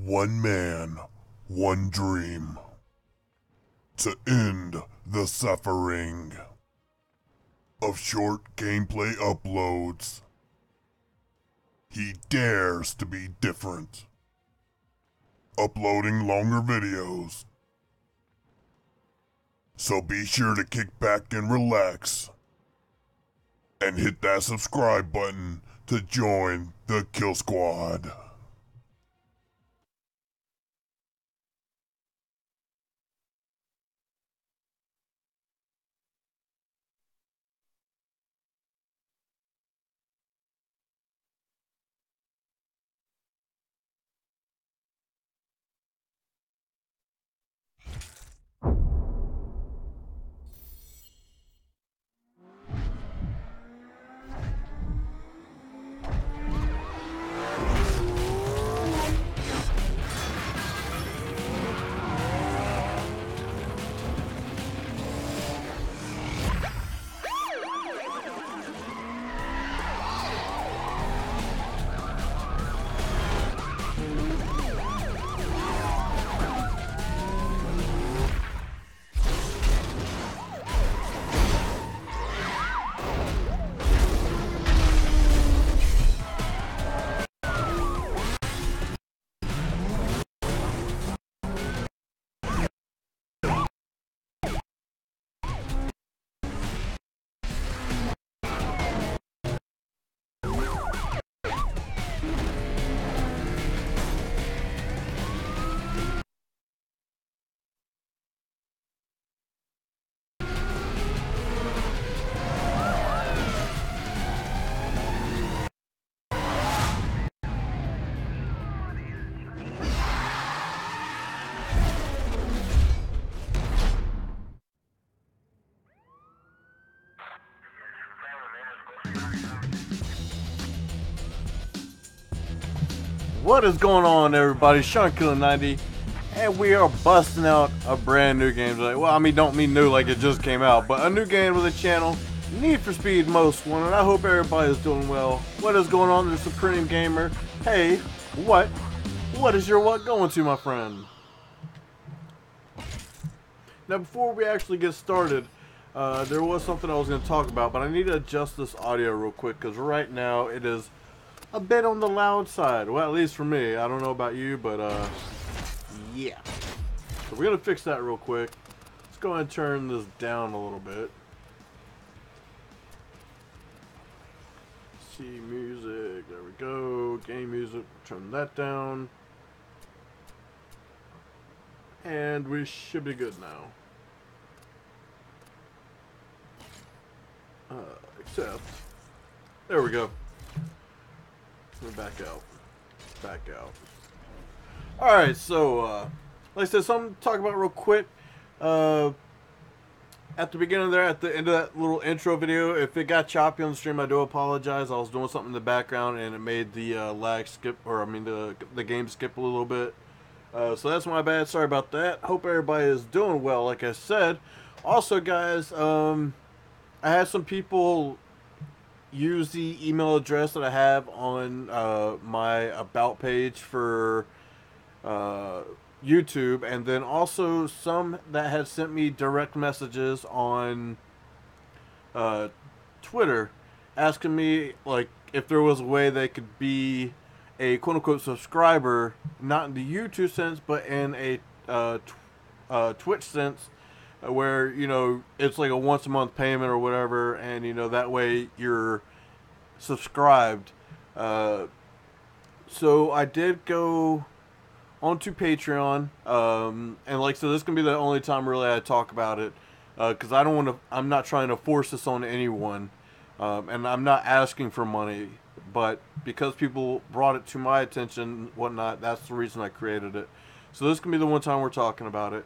One man, one dream. To end the suffering of short gameplay uploads. He dares to be different, uploading longer videos. So be sure to kick back and relax, and hit that subscribe button to join the Kill Squad. What is going on, everybody? Sean Killer 90, and we are busting out a brand new game today. Well, I mean, don't mean new like it just came out, but a new game with the channel, Need for Speed Most one, and I hope everybody is doing well. What is going on, the Supreme Gamer? Hey, what is your what going to, my friend? Now, before we actually get started, there was something I was going to talk about, but I need to adjust this audio real quick because right now it is a bit on the loud side. Well, at least for me. I don't know about you, but yeah. So we're gonna fix that real quick. Let's go ahead and turn this down a little bit. See music. There we go. Game music. Turn that down. And we should be good now. Except, there we go. We're back out. Back out. Alright, so, like I said, something to talk about real quick. At the beginning there, at the end of that little intro video, if it got choppy on the stream, I do apologize. I was doing something in the background and it made the lag skip, or I mean the game skip a little bit. So that's my bad. Sorry about that. Hope everybody is doing well, like I said. Also, guys, I had some people use the email address that I have on my about page for YouTube, and then also some that had sent me direct messages on Twitter asking me like if there was a way they could be a quote-unquote subscriber, not in the YouTube sense but in a Twitch sense, where, you know, it's like a once a month payment or whatever, and, you know, that way you're subscribed. So I did go onto Patreon, and like, so this is gonna be the only time really I talk about it, because I don't want to, I'm not trying to force this on anyone, and I'm not asking for money, but because people brought it to my attention and whatnot, that's the reason I created it. So this can be the one time we're talking about it.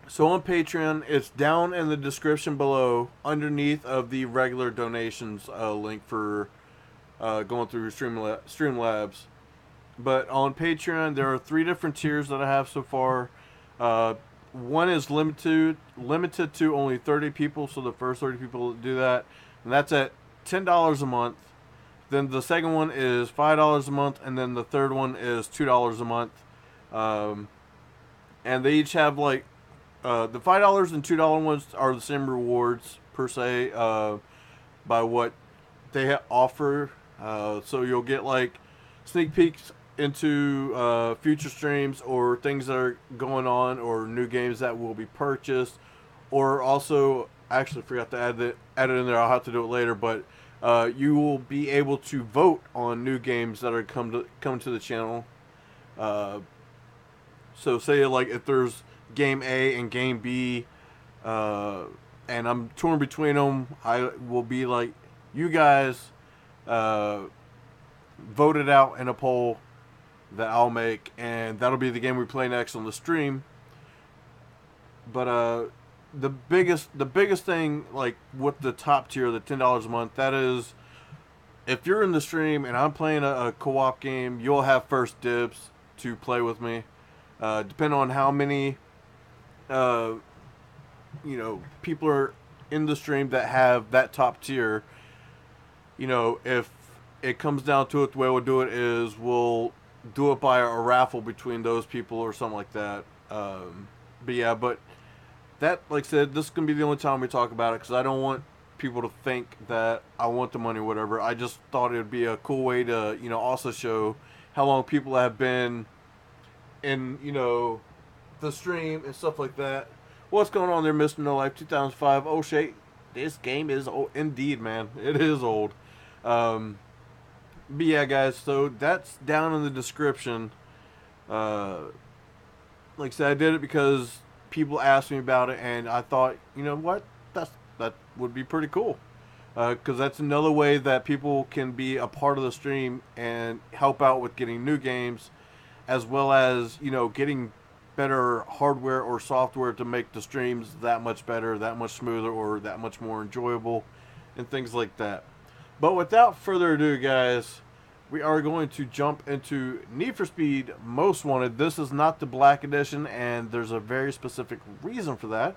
So on Patreon, it's down in the description below, underneath of the regular donations link for going through Streamlabs. But on Patreon, there are 3 different tiers that I have so far. One is limited to only 30 people, so the first 30 people do that. And that's at $10 a month. Then the second one is $5 a month, and then the third one is $2 a month. And they each have like the $5 and $2 ones are the same rewards per se by what they offer. So you'll get like sneak peeks into future streams or things that are going on or new games that will be purchased, or also I actually forgot to add it in there. I'll have to do it later, but you will be able to vote on new games that are come to the channel. So say like if there's game A and game B, and I'm torn between them, I will be like, you guys vote it out in a poll that I'll make, and that'll be the game we play next on the stream. But the biggest thing, like with the top tier, the $10 a month, that is, if you're in the stream and I'm playing a co-op game, you'll have first dibs to play with me. Depending on how many people are in the stream that have that top tier, if it comes down to it, the way we'll do it is we'll do it by a raffle between those people or something like that. But that, like I said, this is going to be the only time we talk about it, because I don't want people to think that I want the money or whatever. I just thought it would be a cool way to, also show how long people have been in, the stream and stuff like that. What's going on there, Mr. No Life 2005? Oh, shit. This game is old. Indeed, man. It is old. But yeah, guys, so that's down in the description. Like I said, I did it because people asked me about it, and I thought, you know what? That would be pretty cool. Because that's another way that people can be a part of the stream and help out with getting new games, as well as, getting better hardware or software to make the streams that much better, that much smoother, or that much more enjoyable, and things like that. But without further ado, guys, we are going to jump into Need for Speed Most Wanted. This is not the Black Edition, and there's a very specific reason for that.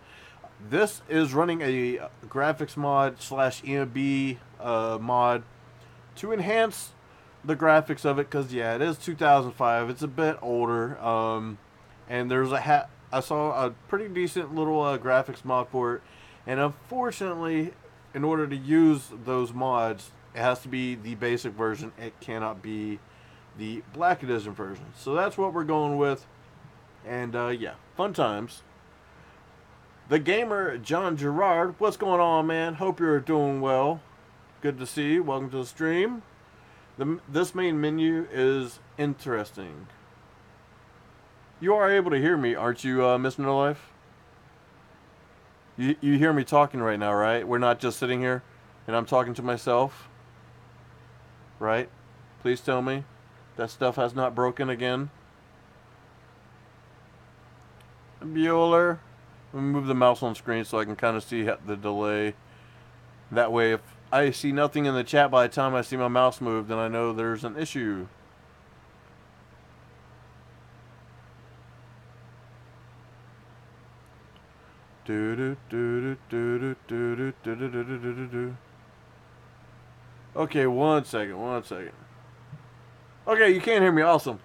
This is running a graphics mod / EMB mod to enhance the graphics of it, because yeah, it is 2005. It's a bit older, and there's I saw a pretty decent little graphics mod for it, and unfortunately, in order to use those mods, it has to be the basic version. It cannot be the Black Edition version. So that's what we're going with, and yeah, fun times. The gamer John Gerard, what's going on, man? Hope you're doing well. Good to see you. Welcome to the stream. This main menu is interesting. You are able to hear me, aren't you, Mr. No Life? You hear me talking right now, right? We're not just sitting here and I'm talking to myself, right? Please tell me that stuff has not broken again. Bueller. Let me move the mouse on screen so I can kind of see the delay. That way, if I see nothing in the chat by the time I see my mouse move, then I know there's an issue. Okay, one second. Okay, you can't hear me. Awesome.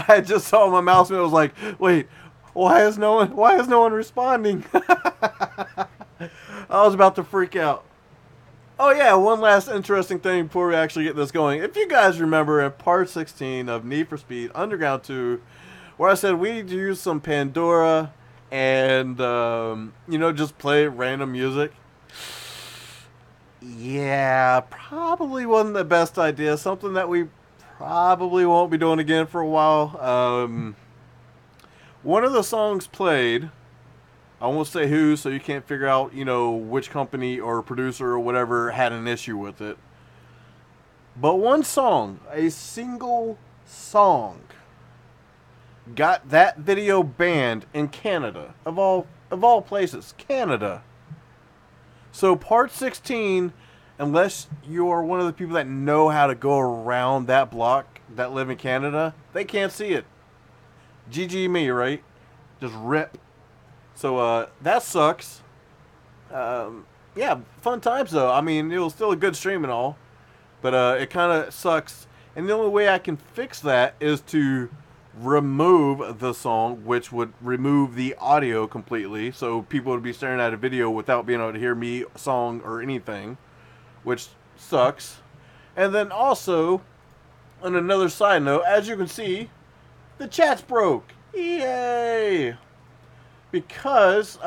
I just saw my mouse move. I was like, wait, why is no one responding? I was about to freak out. Oh yeah, one last interesting thing before we actually get this going. If you guys remember in part 16 of Need for Speed Underground 2, where I said we need to use some Pandora and, just play random music. Yeah, probably wasn't the best idea. Something that we probably won't be doing again for a while. One of the songs played, I won't say who, so you can't figure out, which company or producer or whatever had an issue with it. But one song, a single song, got that video banned in Canada, of all places, Canada. So part 16, unless you are one of the people that know how to go around that block that live in Canada, they can't see it. GG me, right? Just rip. So that sucks. Yeah, fun times though. I mean, it was still a good stream and all. But it kind of sucks. And the only way I can fix that is to remove the song, which would remove the audio completely. So people would be staring at a video without being able to hear me, song, or anything, which sucks. And then also, on another side note, as you can see, the chat's broke. Yay! Because,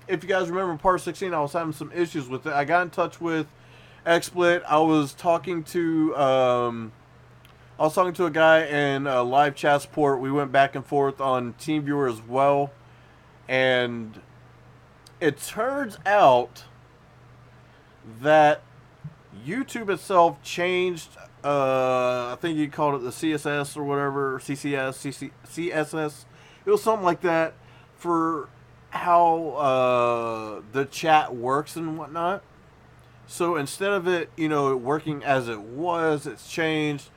if you guys remember part 16, I was having some issues with it. I got in touch with XSplit. I was talking to a guy in live chat support. We went back and forth on TeamViewer as well. And it turns out that YouTube itself changed, I think you called it the CSS or whatever, CSS. It was something like that for how the chat works and whatnot. So instead of it, working as it was, it's changed.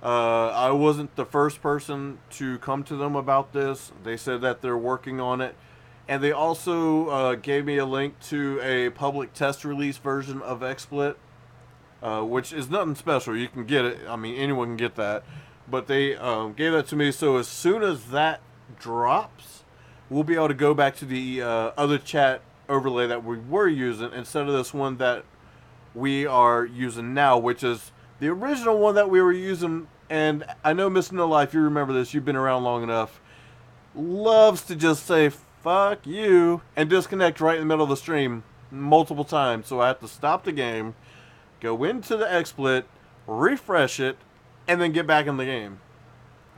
I wasn't the first person to come to them about this. They said that they're working on it. And they also gave me a link to a public test release version of XSplit, which is nothing special. You can get it. I mean, anyone can get that. But they gave that to me. So as soon as that drops, we'll be able to go back to the other chat overlay that we were using instead of this one that we are using now, which is the original one that we were using. And I know Miss No Life, you remember this, you've been around long enough, loves to just say fuck you and disconnect right in the middle of the stream multiple times. So I have to stop the game, go into the XSplit, refresh it, and then get back in the game.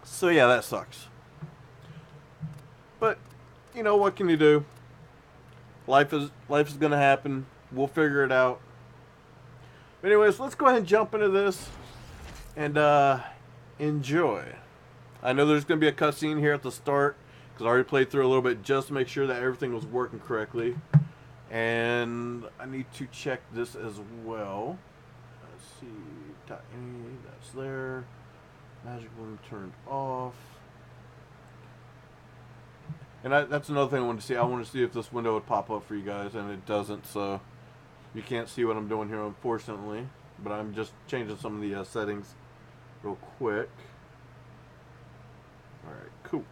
So yeah, that sucks. But what can you do? Life is gonna happen. We'll figure it out. But anyways, let's go ahead and jump into this and enjoy. I know there's gonna be a cutscene here at the start because I already played through a little bit just to make sure that everything was working correctly. And I need to check this as well. Let's see, that's there. Magic one turned off. And that's another thing I wanted to see. I want to see if this window would pop up for you guys, and it doesn't, so you can't see what I'm doing here, unfortunately. But I'm just changing some of the settings real quick. Alright, cool.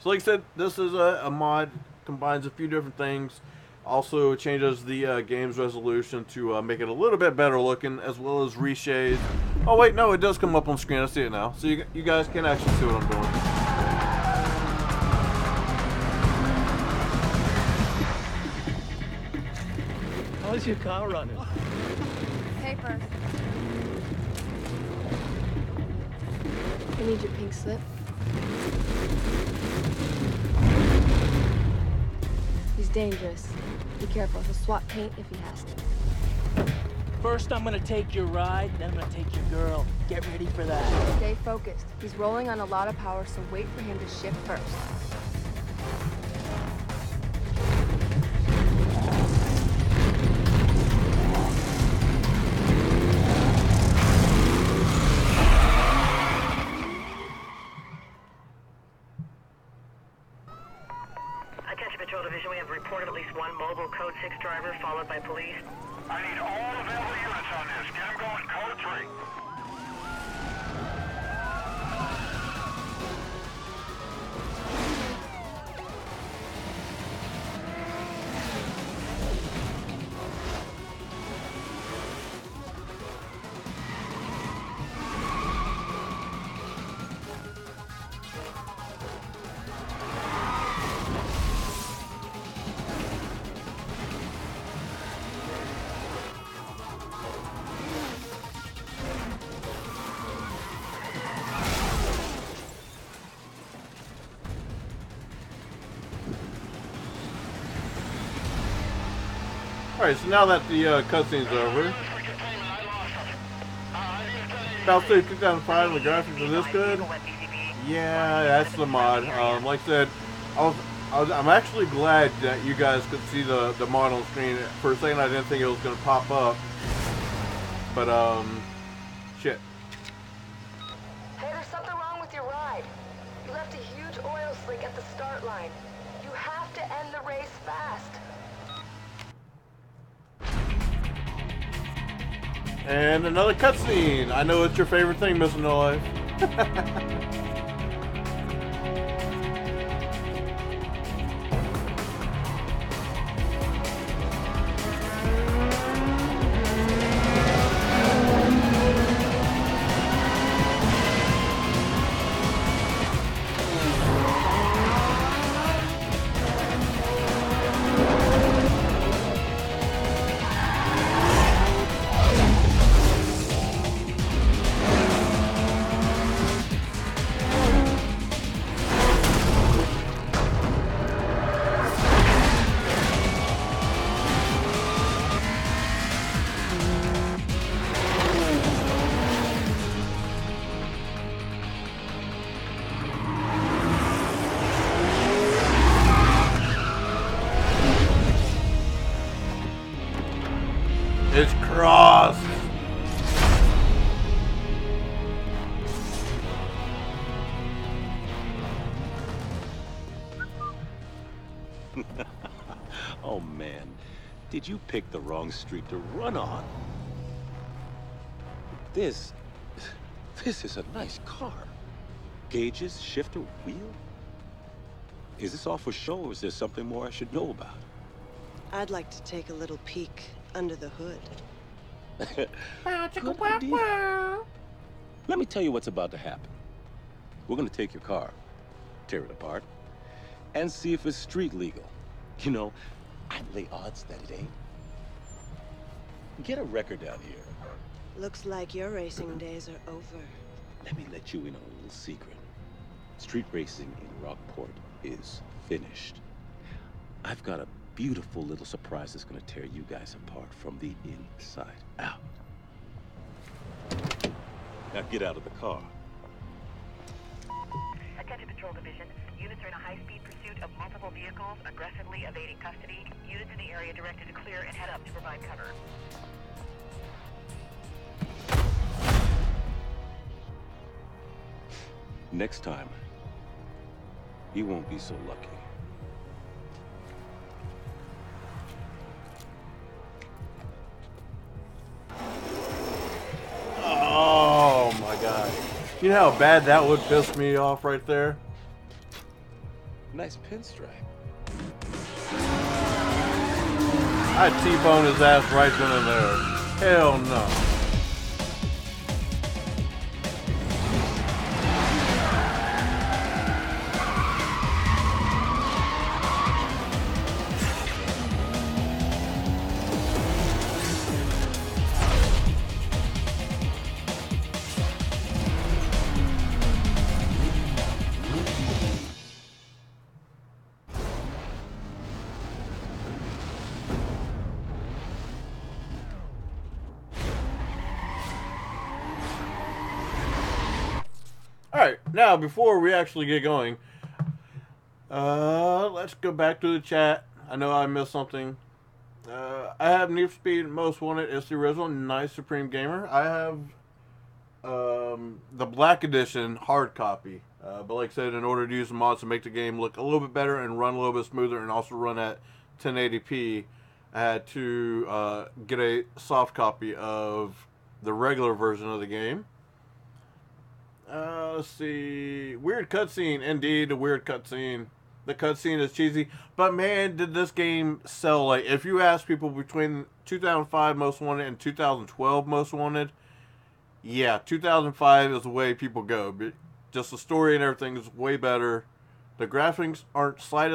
So like I said, this is a mod, combines a few different things. Also changes the game's resolution to make it a little bit better looking, as well as reshade. Oh wait, no, it does come up on screen. I see it now. So you guys can actually see what I'm doing. How's your car running? Paper. I need your pink slip. He's dangerous. Be careful. He'll swat paint if he has to. First, I'm gonna take your ride, then I'm gonna take your girl. Get ready for that. Stay focused. He's rolling on a lot of power, so wait for him to shift first. Mobile code 6 driver followed by police. I need all available units on this. Get them going. Code 3. Alright, so now that the cutscene's over, about 2005 and the graphics are this good. Yeah, that's the mod. Like I said, I'm actually glad that you guys could see the mod on screen. For a second, I didn't think it was going to pop up, but shit. Hey, there's something wrong with your ride. You left a huge oil slick at the start line. You have to end the race fast. And another cutscene. I know it's your favorite thing, Mr. No Life. It's crossed. Oh man, did you pick the wrong street to run on? This is a nice car. Gauges, shifter, wheel? Is this all for show or is there something more I should know about? I'd like to take a little peek under the hood. Good idea. Let me tell you what's about to happen. We're gonna take your car, tear it apart, and see if it's street legal. You know, I'd lay odds that it ain't. Get a record down here. Looks like your racing days are over. Let me let you in on a little secret. Street racing in Rockport is finished. I've got a beautiful little surprise that's gonna tear you guys apart from the inside out. Now get out of the car. Attention Patrol Division. Units are in a high-speed pursuit of multiple vehicles, aggressively evading custody. Units in the area directed to clear and head up to provide cover. Next time, you won't be so lucky. Oh my god. You know how bad that would piss me off right there? Nice pinstripe. I'd T-bone his ass right then and there. Hell no. Alright, now before we actually get going, let's go back to the chat. I know I missed something. I have Need for Speed Most Wanted. It's the original Nice Supreme Gamer. I have the Black Edition hard copy. But like I said, in order to use the mods to make the game look a little bit better and run a little bit smoother and also run at 1080p, I had to get a soft copy of the regular version of the game. Let's see. Weird cutscene. Indeed, a weird cutscene. The cutscene is cheesy. But man, did this game sell. Like, if you ask people between 2005 Most Wanted and 2012 Most Wanted, yeah, 2005 is the way people go. But just the story and everything is way better. The graphics aren't quite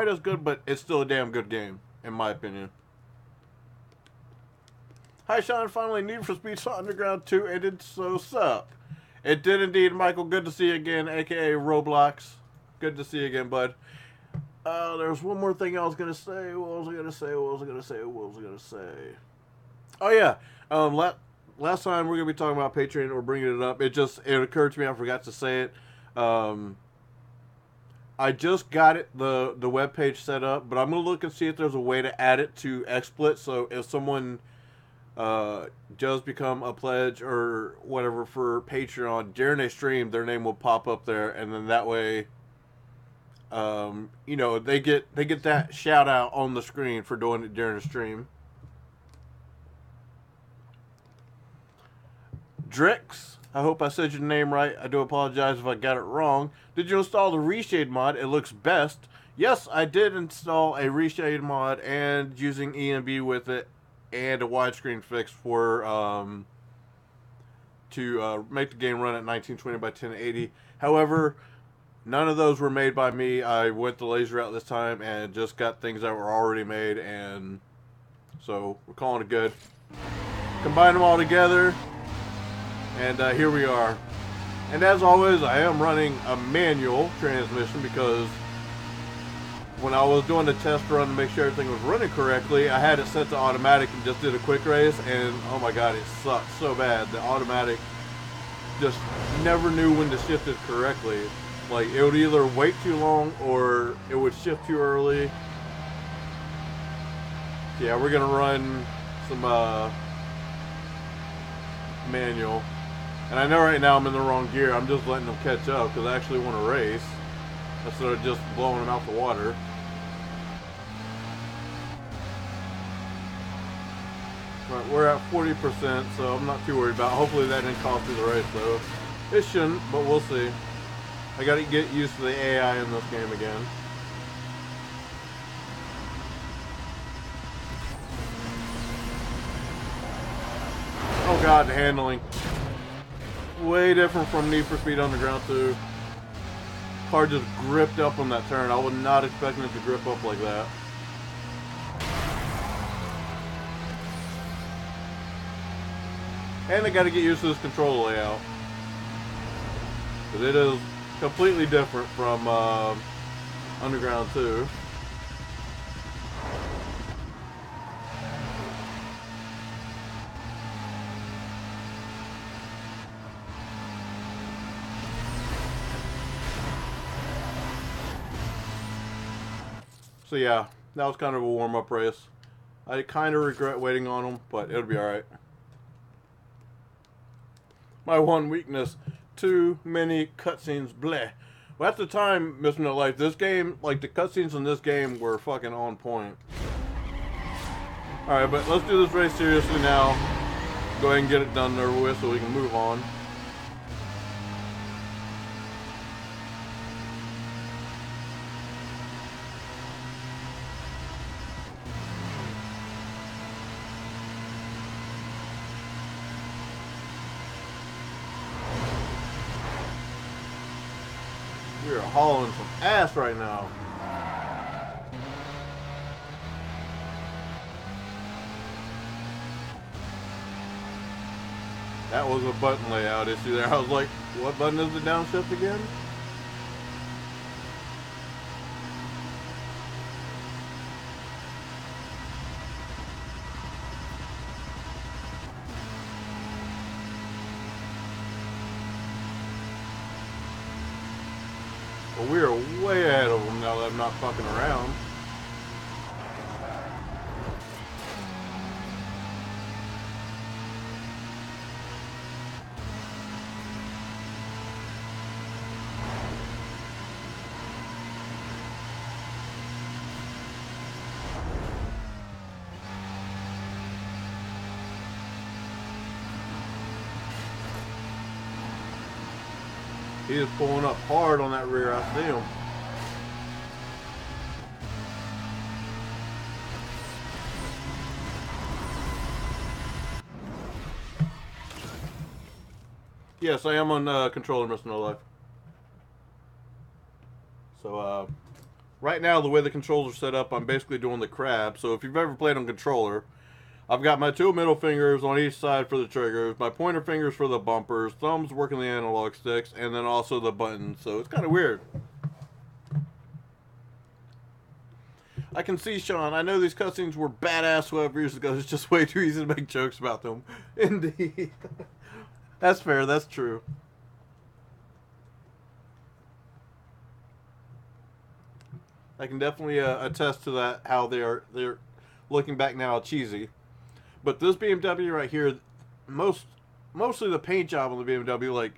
as good, but it's still a damn good game, in my opinion. Hi, Sean. Finally, Need for Speed Underground 2 ended, so sup. It did indeed, Michael. Good to see you again, aka Roblox. Good to see you again, bud. There's one more thing I was gonna say. What was I gonna say? Oh yeah. Last time we're gonna be talking about Patreon or bringing it up. It occurred to me I forgot to say it. I just got it the web page set up, but I'm gonna look and see if there's a way to add it to XSplit. So if someone does become a pledge or whatever for Patreon during a stream, their name will pop up there, and then that way, you know, they get that shout out on the screen for doing it during the stream. Drix, I hope I said your name right. I do apologize if I got it wrong. Did you install the reshade mod? It looks best. Yes, I did install a reshade mod and using ENB with it and a widescreen fix for to make the game run at 1920 by 1080. However, none of those were made by me. I went the laser route this time and just got things that were already made, and so we're calling it good. Combine them all together, and here we are. And as always, I am running a manual transmission because when I was doing the test run to make sure everything was running correctly, I had it set to automatic and just did a quick race, and oh my god, it sucked so bad. The automatic just never knew when to shift it correctly. Like, it would either wait too long or it would shift too early. Yeah, we're gonna run some manual. And I know right now I'm in the wrong gear. I'm just letting them catch up because I actually want to race instead of just blowing them out the water. Right, we're at 40%, so I'm not too worried about it. Hopefully that didn't cost me the race, though. It shouldn't, but we'll see. I gotta get used to the AI in this game again. Oh god, the handling. Way different from Need for Speed Underground 2. Car just gripped up on that turn. I was not expecting it to grip up like that. And I gotta get used to this control layout. Because it is completely different from Underground 2. So yeah, that was kind of a warm-up race. I kind of regret waiting on them, but it'll be alright. My one weakness, too many cutscenes, bleh. Well, at the time, Mr. No Life, this game, like the cutscenes in this game were fucking on point. Alright, but let's do this race seriously now. Go ahead and get it done and over with so we can move on. We are hauling some ass right now. That was a button layout issue there. I was like, what button is the downshift again? But we are way ahead of them now that I'm not fucking around. He is pulling up hard on that rear, I see him. Yes, I am on controller, Mr. No Life. So, right now, the way the controls are set up, I'm basically doing the crab. So if you've ever played on controller, I've got my two middle fingers on each side for the triggers, my pointer fingers for the bumpers, thumbs working the analog sticks, and then also the buttons. So it's kind of weird. I can see, Sean, I know these cutscenes were badass 12 years ago. It's just way too easy to make jokes about them. Indeed. That's fair. That's true. I can definitely attest to that, how they're looking back now cheesy. But this BMW right here, mostly the paint job on the BMW, like,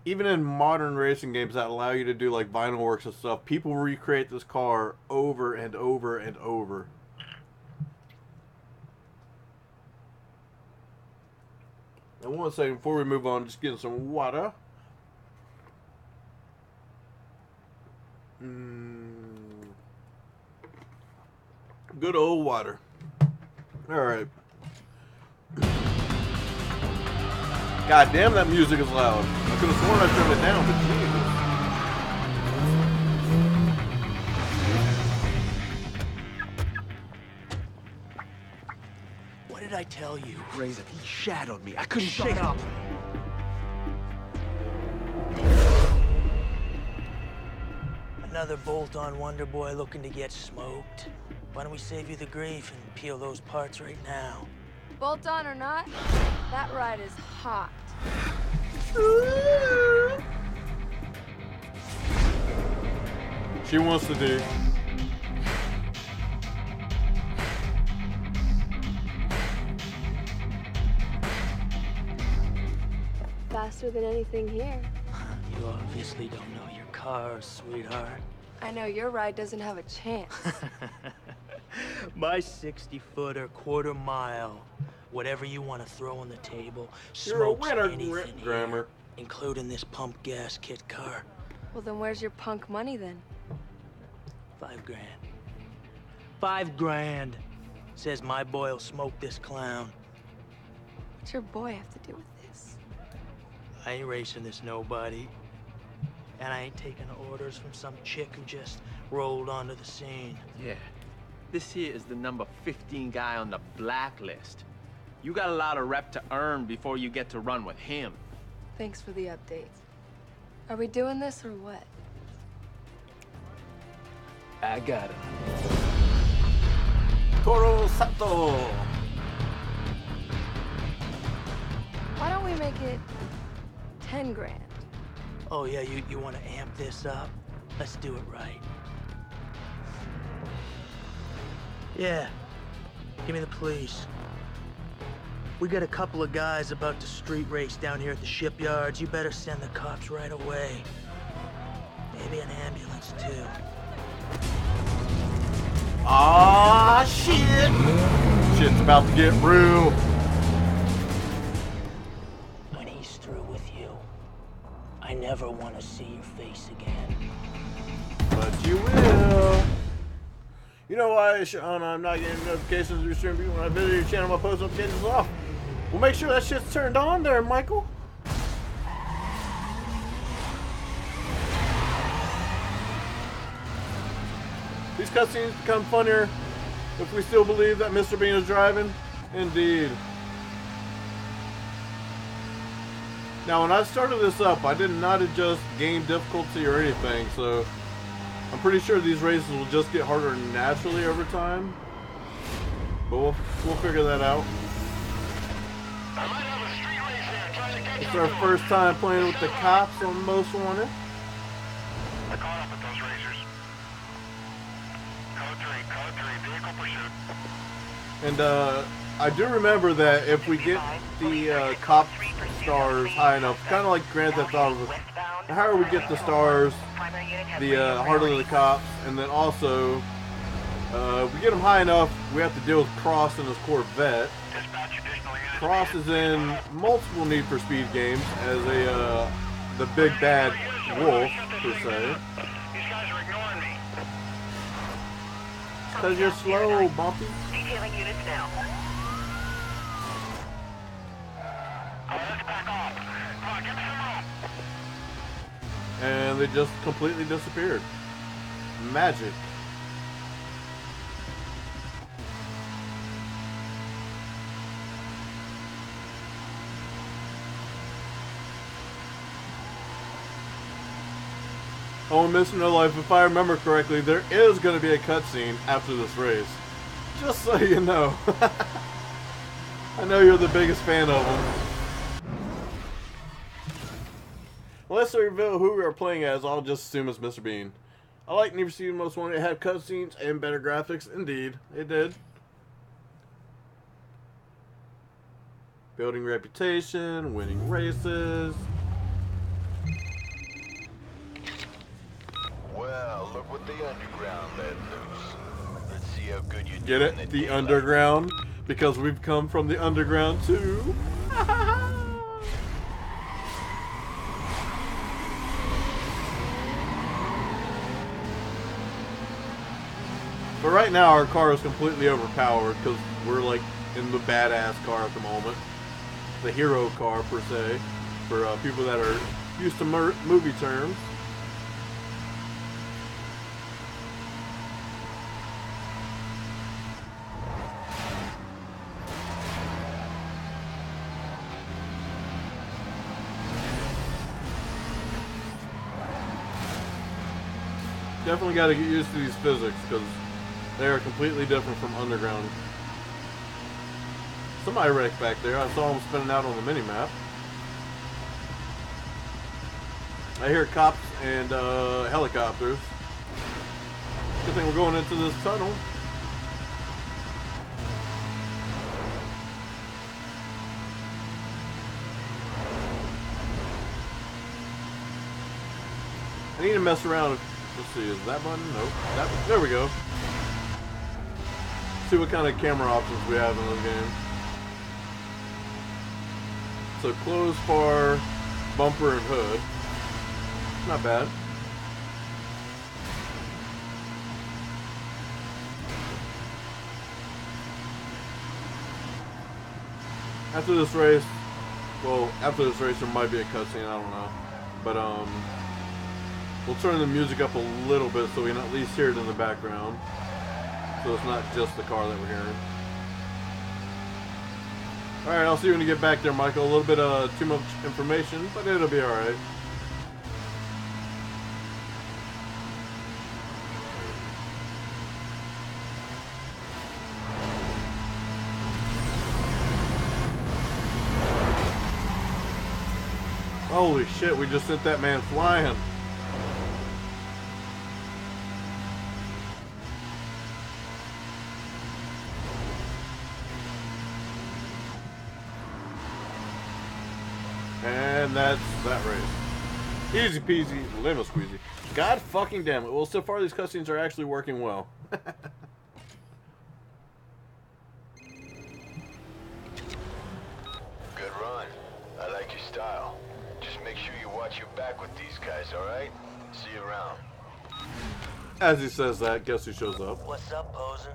even in modern racing games that allow you to do, like, vinyl works and stuff, people recreate this car over and over and over. And one second before we move on, just getting some water. Good old water. Alright. God damn, that music is loud. I could have sworn I turned it down, but Jesus. What did I tell you? Razor, he shadowed me. I couldn't shut up. Another bolt-on Wonder Boy looking to get smoked. Why don't we save you the grief and peel those parts right now? Bolt on or not, that ride is hot. She wants to do. Faster than anything here. You obviously don't know your cars, sweetheart. I know your ride doesn't have a chance. My 60-footer, quarter mile, whatever you want to throw on the table. You're a smokes winner, anything here, Grammar. including this pump gas kit car. Well, then where's your punk money then? $5 grand. $5 grand. Says my boy'll smoke this clown. What's your boy have to do with this? I ain't racing this nobody. And I ain't taking orders from some chick who just rolled onto the scene. Yeah. This here is the number 15 guy on the blacklist. You got a lot of rep to earn before you get to run with him. Thanks for the update. Are we doing this or what? I got him. Toro Sato. Why don't we make it 10 grand? Oh yeah, you want to amp this up? Let's do it right. Yeah, give me the police. We got a couple of guys about to street race down here at the shipyards. You better send the cops right away. Maybe an ambulance too. Ah, shit! Shit's about to get real. When he's through with you, I never want to see your face again. But you will. You know why, Sean, I'm not getting notifications of your stream when I visit your channel, my post notifications off. Well, make sure that shit's turned on there, Michael. These cutscenes become funnier if we still believe that Mr. Bean is driving. Indeed. Now, when I started this up, I did not adjust game difficulty or anything, so I'm pretty sure these races will just get harder naturally over time. But we'll figure that out. It's our first time playing with the cops on Most Wanted. I caught up with those racers. Code 3, vehicle pursuit. And I do remember that if we get the cop stars high enough, kind of like Grand Theft Auto, the higher we get the stars, the harder the cops, and then also, if we get them high enough, we have to deal with Cross in his Corvette. Cross is in multiple Need for Speed games as the big bad wolf, per se. These guys are ignoring me. Because you're slow, Bumpy. Detailing units now. Let's back off. Come on, give me some room. And they just completely disappeared. Magic. Oh, Mr. No Life, if I remember correctly, there is going to be a cutscene after this race. Just so you know. I know you're the biggest fan of them. Unless they reveal who we are playing as, I'll just assume it's Mr. Bean. I like Need for Speed Most Wanted. It had cutscenes and better graphics. Indeed, it did. Building reputation, winning races. Well, look what the underground let loose. Let's see how good you do. Get it? The underground? Because we've come from the underground too. right now our car is completely overpowered because we're like in the badass car at the moment. The hero car per se, for people that are used to movie terms. Definitely got to get used to these physics because they are completely different from underground. Somebody wrecked back there. I saw him spinning out on the mini-map. I hear cops and helicopters. Good thing we're going into this tunnel. I need to mess around. Let's see, is that button? Nope. There we go. See what kind of camera options we have in this game. So close, far, bumper, and hood. Not bad. After this race, well, after this race there might be a cutscene, I don't know. But we'll turn the music up a little bit so we can at least hear it in the background. So it's not just the car that we're hearing. Alright, I'll see you when you get back there, Michael. A little bit too much information, but it'll be alright. Holy shit, we just sent that man flying. And that's that race. Easy peasy, lemon squeezy. God fucking damn it. Well, so far these cutscenes are actually working well. Good run. I like your style. Just make sure you watch your back with these guys, alright? See you around. As he says that, guess who shows up? What's up, poser?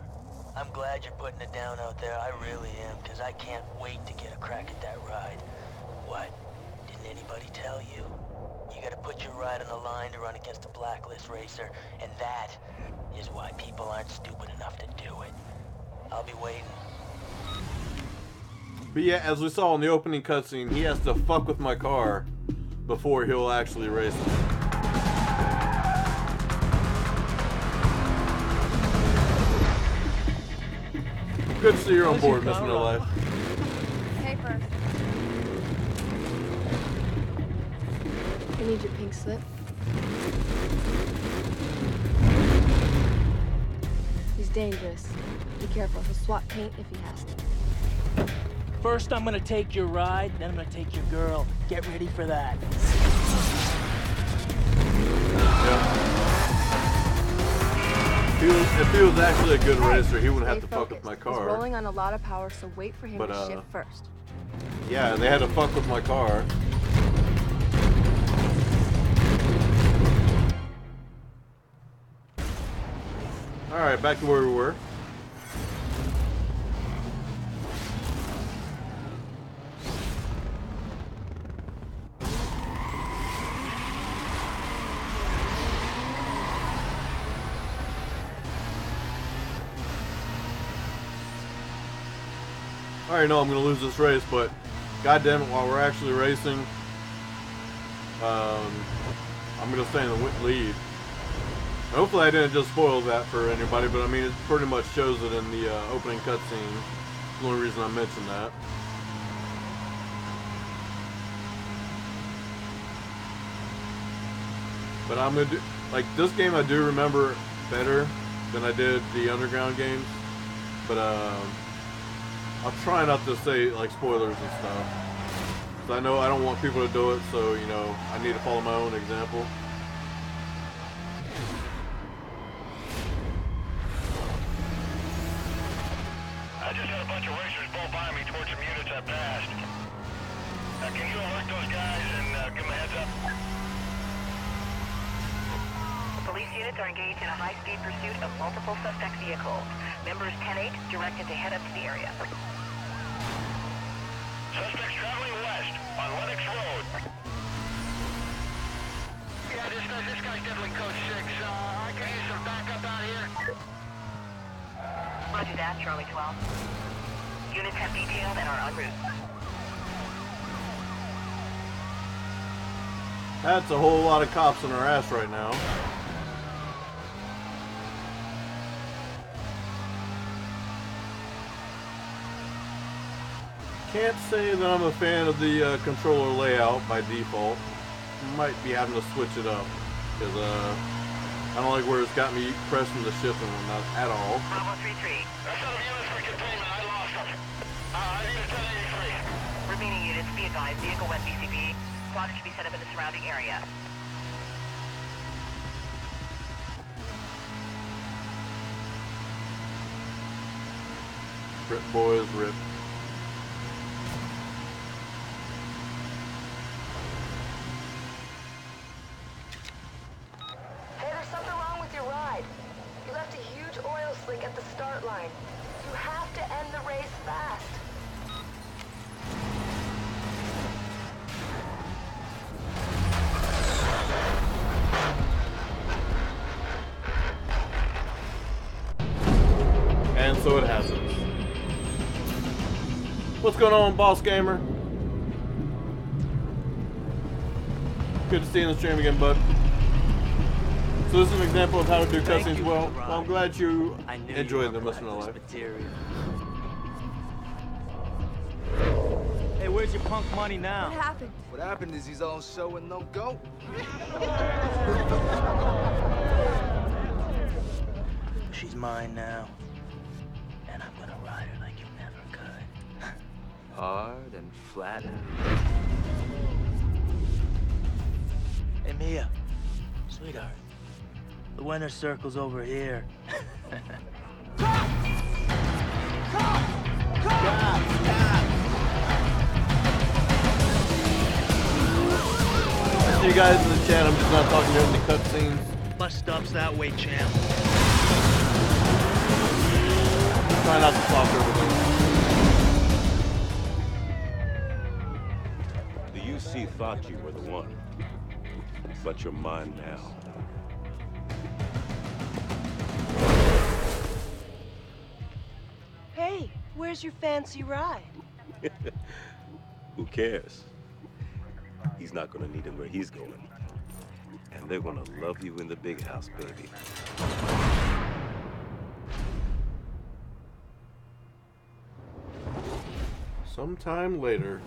I'm glad you're putting it down out there. I really am, because I can't wait to get a crack at that ride. What? Didn't anybody tell you? You gotta put your ride on the line to run against a blacklist racer, and that is why people aren't stupid enough to do it. I'll be waiting. But yeah, as we saw in the opening cutscene, he has to fuck with my car before he'll actually race it. Good to see you're on board, Mr. No Life. Paper. I need your pink slip. He's dangerous. Be careful. He'll swat paint if he has to. First, I'm gonna take your ride, then I'm gonna take your girl. Get ready for that. Yeah. If he was actually a good racer, he wouldn't have to fuck with my car. He's rolling on a lot of power, so wait for him to shift first. Yeah, they had to fuck with my car. Alright, back to where we were. I already know I'm going to lose this race, but god damn it, while we're actually racing, I'm going to stay in the lead. Hopefully I didn't just spoil that for anybody, but I mean, it pretty much shows it in the opening cutscene. The only reason I mentioned that. But I'm going to do, like, this game I do remember better than I did the Underground games. But, I'll try not to say, like, spoilers and stuff. Because I know I don't want people to do it, so, you know, I need to follow my own example. I just had a bunch of racers pull by me towards some units I passed. Can you alert those guys and give them a heads up? Police units are engaged in a high-speed pursuit of multiple suspect vehicles. Members 10-8 directed to head up to the area. Suspects traveling west on Lennox Road. Yeah, this guy's definitely code 6. I can use some backup out here. Roger that, Charlie 12. Units have detailed and are en route. That's a whole lot of cops on our ass right now. Can't say that I'm a fan of the controller layout by default. Might be having to switch it up because I don't like where it's got me pressing the shift and whatnot at all. Bravo 3-3. That's out of units for containment. I lost them. I need a 1083. Remaining units, be advised, vehicle west BCB. Squad should be set up in the surrounding area. Rip boys, rip. Hey, there's something wrong with your ride. You left a huge oil slick at the start line. You have to end the race fast. And so it happens. What's going on, Boss Gamer? Good to see you in the stream again, bud. So this is an example of how to do cutscenes well. I'm glad you enjoyed them listening to life. Hey, where's your punk money now? What happened? What happened is he's all show and no go. She's mine now. And I'm gonna ride her like you never could. Hard and flat. Hey, Mia. Sweetheart. The winner's circle's over here. See you guys in the chat. I'm just not talking during the cutscenes. Bus stop's that way, champ. Try not to talk over them. The UC thought you were the one, but you're mine now. Hey, where's your fancy ride? Who cares? He's not gonna need him where he's going. And they're gonna love you in the big house, baby. Sometime later.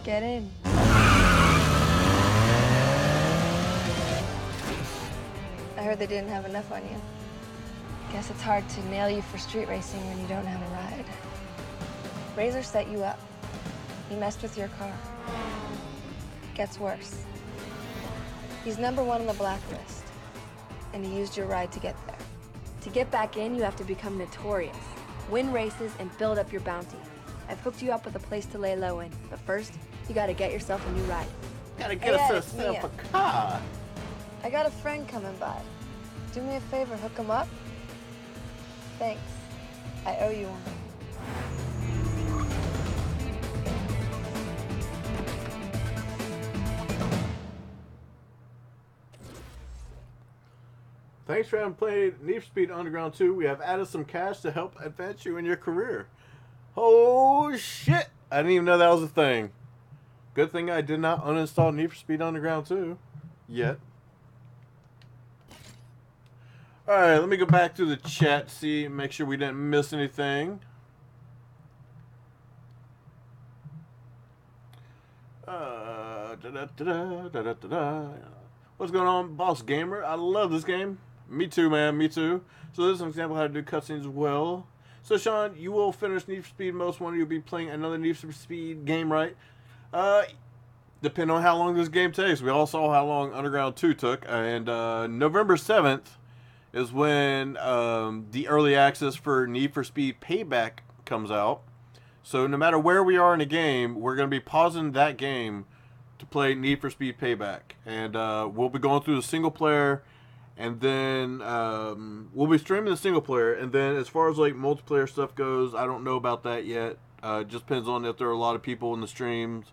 Get in. I heard they didn't have enough on you. Guess it's hard to nail you for street racing when you don't have a ride. Razor set you up. He messed with your car. Gets worse. He's #1 on the blacklist, and he used your ride to get there. To get back in, you have to become notorious, win races, and build up your bounty. I've hooked you up with a place to lay low in, but first, you gotta get yourself a new ride. Gotta get yourself a car. I got a friend coming by. Do me a favor, hook him up. Thanks. I owe you one. Thanks for having played Need for Speed Underground 2. We have added some cash to help advance you in your career. Oh shit! I didn't even know that was a thing. Good thing I did not uninstall Need for Speed Underground 2 yet. Alright, let me go back to the chat, see, make sure we didn't miss anything. What's going on, Boss Gamer? I love this game. Me too, man, me too. So this is an example of how to do cutscenes as well. So Sean, you will finish Need for Speed Most Wanted. You'll be playing another Need for Speed game, right? Depending on how long this game takes. We all saw how long Underground 2 took. And November 7th is when the early access for Need for Speed Payback comes out. So no matter where we are in a game, we're going to be pausing that game to play Need for Speed Payback. And we'll be going through the single player, and then we'll be streaming the single player. And then as far as like multiplayer stuff goes, I don't know about that yet. It just depends on if there are a lot of people in the streams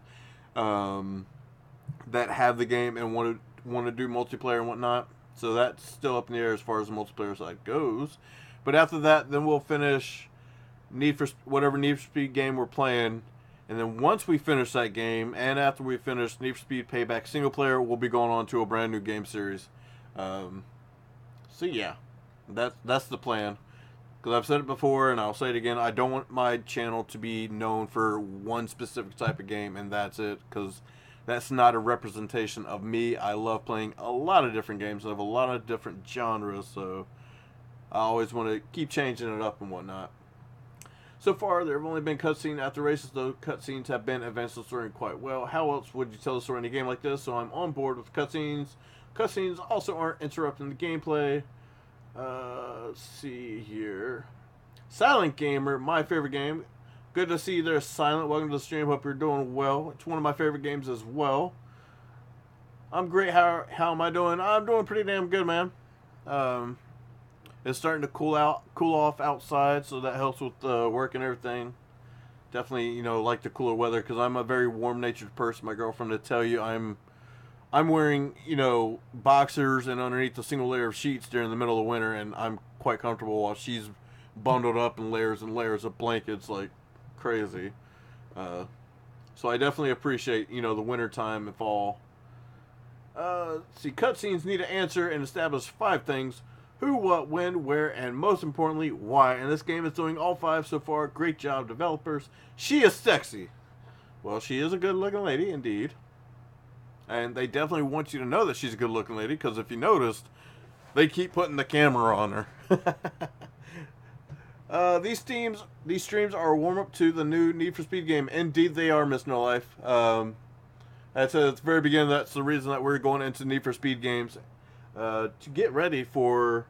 that have the game and want to do multiplayer and whatnot. So that's still up in the air as far as the multiplayer side goes. But after that, then we'll finish whatever Need for Speed game we're playing. And then once we finish that game, and after we finish Need for Speed Payback single player, we'll be going on to a brand new game series. So yeah, that's the plan. Because I've said it before, and I'll say it again, I don't want my channel to be known for one specific type of game, and that's it. Because that's not a representation of me. I love playing a lot of different games. I have a lot of different genres, so I always want to keep changing it up and whatnot. So far, there have only been cutscenes after races, though cutscenes have been advanced the story quite well. How else would you tell the story in a game like this? So I'm on board with cutscenes. Cutscenes also aren't interrupting the gameplay. Let's see here. Silent Gamer, my favorite game. Good to see you there, Silent. Welcome to the stream. Hope you're doing well. It's one of my favorite games as well. I'm great. How am I doing? I'm doing pretty damn good, man. It's starting to cool off outside, so that helps with work and everything. Definitely, you know, like the cooler weather because I'm a very warm-natured person. My girlfriend to tell you, I'm wearing, you know, boxers and underneath a single layer of sheets during the middle of winter, and I'm quite comfortable while she's bundled up in layers and layers of blankets like crazy. So I definitely appreciate, you know, the winter time and fall. See, cutscenes need to answer and establish 5 things: who, what, when, where, and most importantly, why. And this game is doing all 5 so far. Great job, developers. She is sexy. Well, she is a good-looking lady, indeed. And they definitely want you to know that she's a good-looking lady, because if you noticed, they keep putting the camera on her. These streams are a warm-up to the new Need for Speed game. Indeed, they are, Miss No Life. I said at the very beginning, that's the reason that we're going into Need for Speed games. To get ready for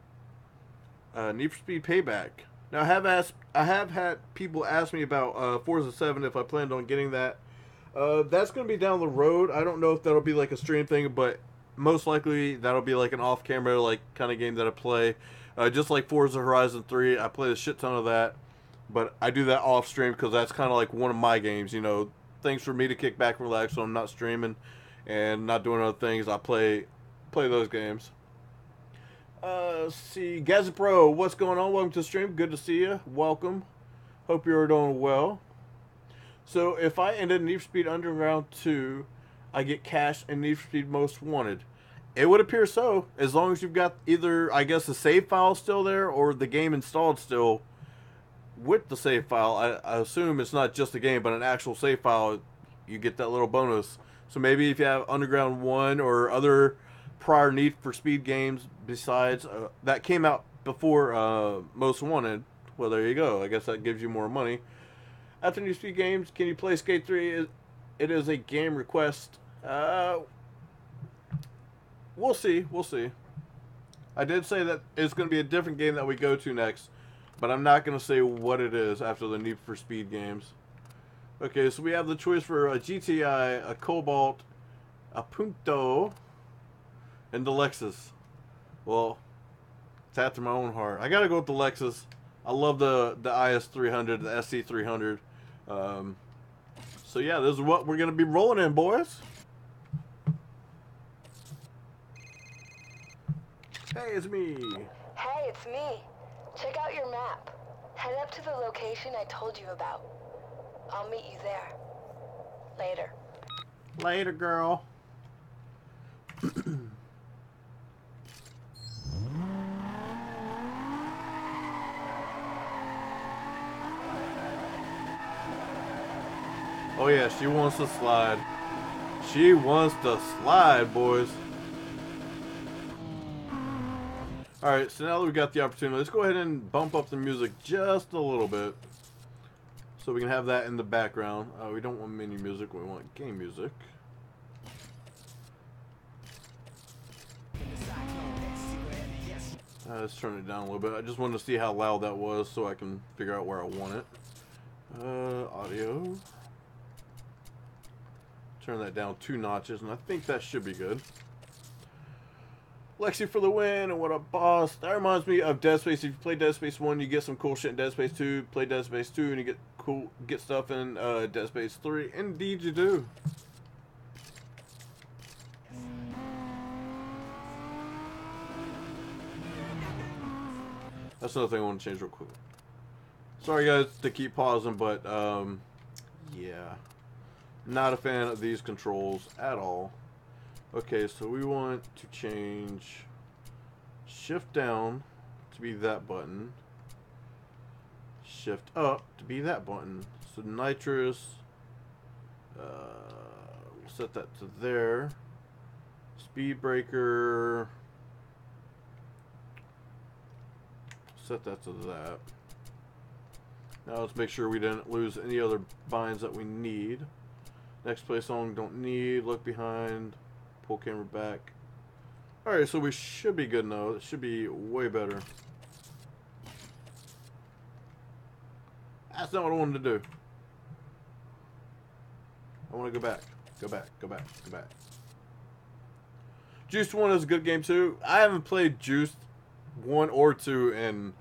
Need for Speed Payback. Now, I have had people ask me about Forza 7 if I planned on getting that. That's going to be down the road. I don't know if that'll be like a stream thing, but most likely that'll be like an off-camera like kind of game that I play. Just like Forza Horizon 3, I play a shit ton of that, but I do that off-stream because that's kind of like one of my games, you know, things for me to kick back and relax so I'm not streaming and not doing other things. I play those games. See, Gazpro, what's going on? Welcome to the stream. Good to see you. Welcome. Hope you're doing well. So, if I ended Need for Speed Underground 2, I get cash and Need for Speed Most Wanted. It would appear so, as long as you've got either, I guess, the save file still there or the game installed still with the save file. I assume it's not just a game, but an actual save file, you get that little bonus. So maybe if you have Underground 1 or other prior Need for Speed games besides, that came out before Most Wanted, well, there you go. I guess that gives you more money. After Need for Speed games, can you play Skate 3? It is a game request. We'll see. We'll see. I did say that it's going to be a different game that we go to next, but I'm not going to say what it is after the Need for Speed games. Okay, so we have the choice for a GTI, a Cobalt, a Punto, and the Lexus. Well, it's after my own heart. I got to go with the Lexus. I love the IS300, the SC300. So yeah, this is what we're going to be rolling in, boys. Hey, it's me. Hey, it's me. Check out your map. Head up to the location I told you about. I'll meet you there. Later. Later, girl. Oh yeah, she wants to slide. She wants to slide, boys. Alright, so now that we got the opportunity, let's go ahead and bump up the music just a little bit. So we can have that in the background. We don't want mini music, we want game music. Let's turn it down a little bit. I just wanted to see how loud that was so I can figure out where I want it. Audio. Turn that down 2 notches, and I think that should be good. Lexi for the win, and what a boss. That reminds me of Dead Space. If you play Dead Space 1, you get some cool shit in Dead Space 2. Play Dead Space 2, and you get stuff in Dead Space 3. Indeed you do. That's another thing I want to change real quick. Sorry guys to keep pausing, but yeah. Not a fan of these controls at all. Okay, so we want to change shift down to be that button. Shift up to be that button. So nitrous, we'll set that to there. Speed breaker, set that to that. Now let's make sure we didn't lose any other binds that we need. Next play song, don't need, look behind, pull camera back. Alright, so we should be good now. It should be way better. That's not what I wanted to do. I want to go back. Go back, go back, go back. Juiced 1 is a good game too. I haven't played Juiced 1 or 2 in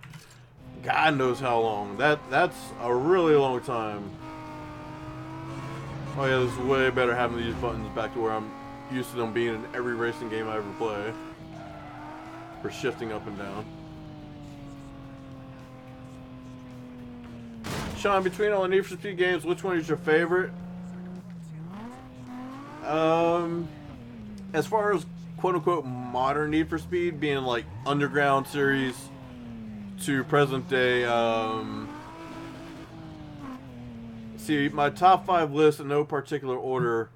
God knows how long. That's a really long time. Oh yeah, this is way better having these buttons back to where I'm used to them being in every racing game I ever play. For shifting up and down. Sean, between all the Need for Speed games, which one is your favorite? As far as quote-unquote modern Need for Speed, being like Underground series to present day, see, my top 5 list in no particular order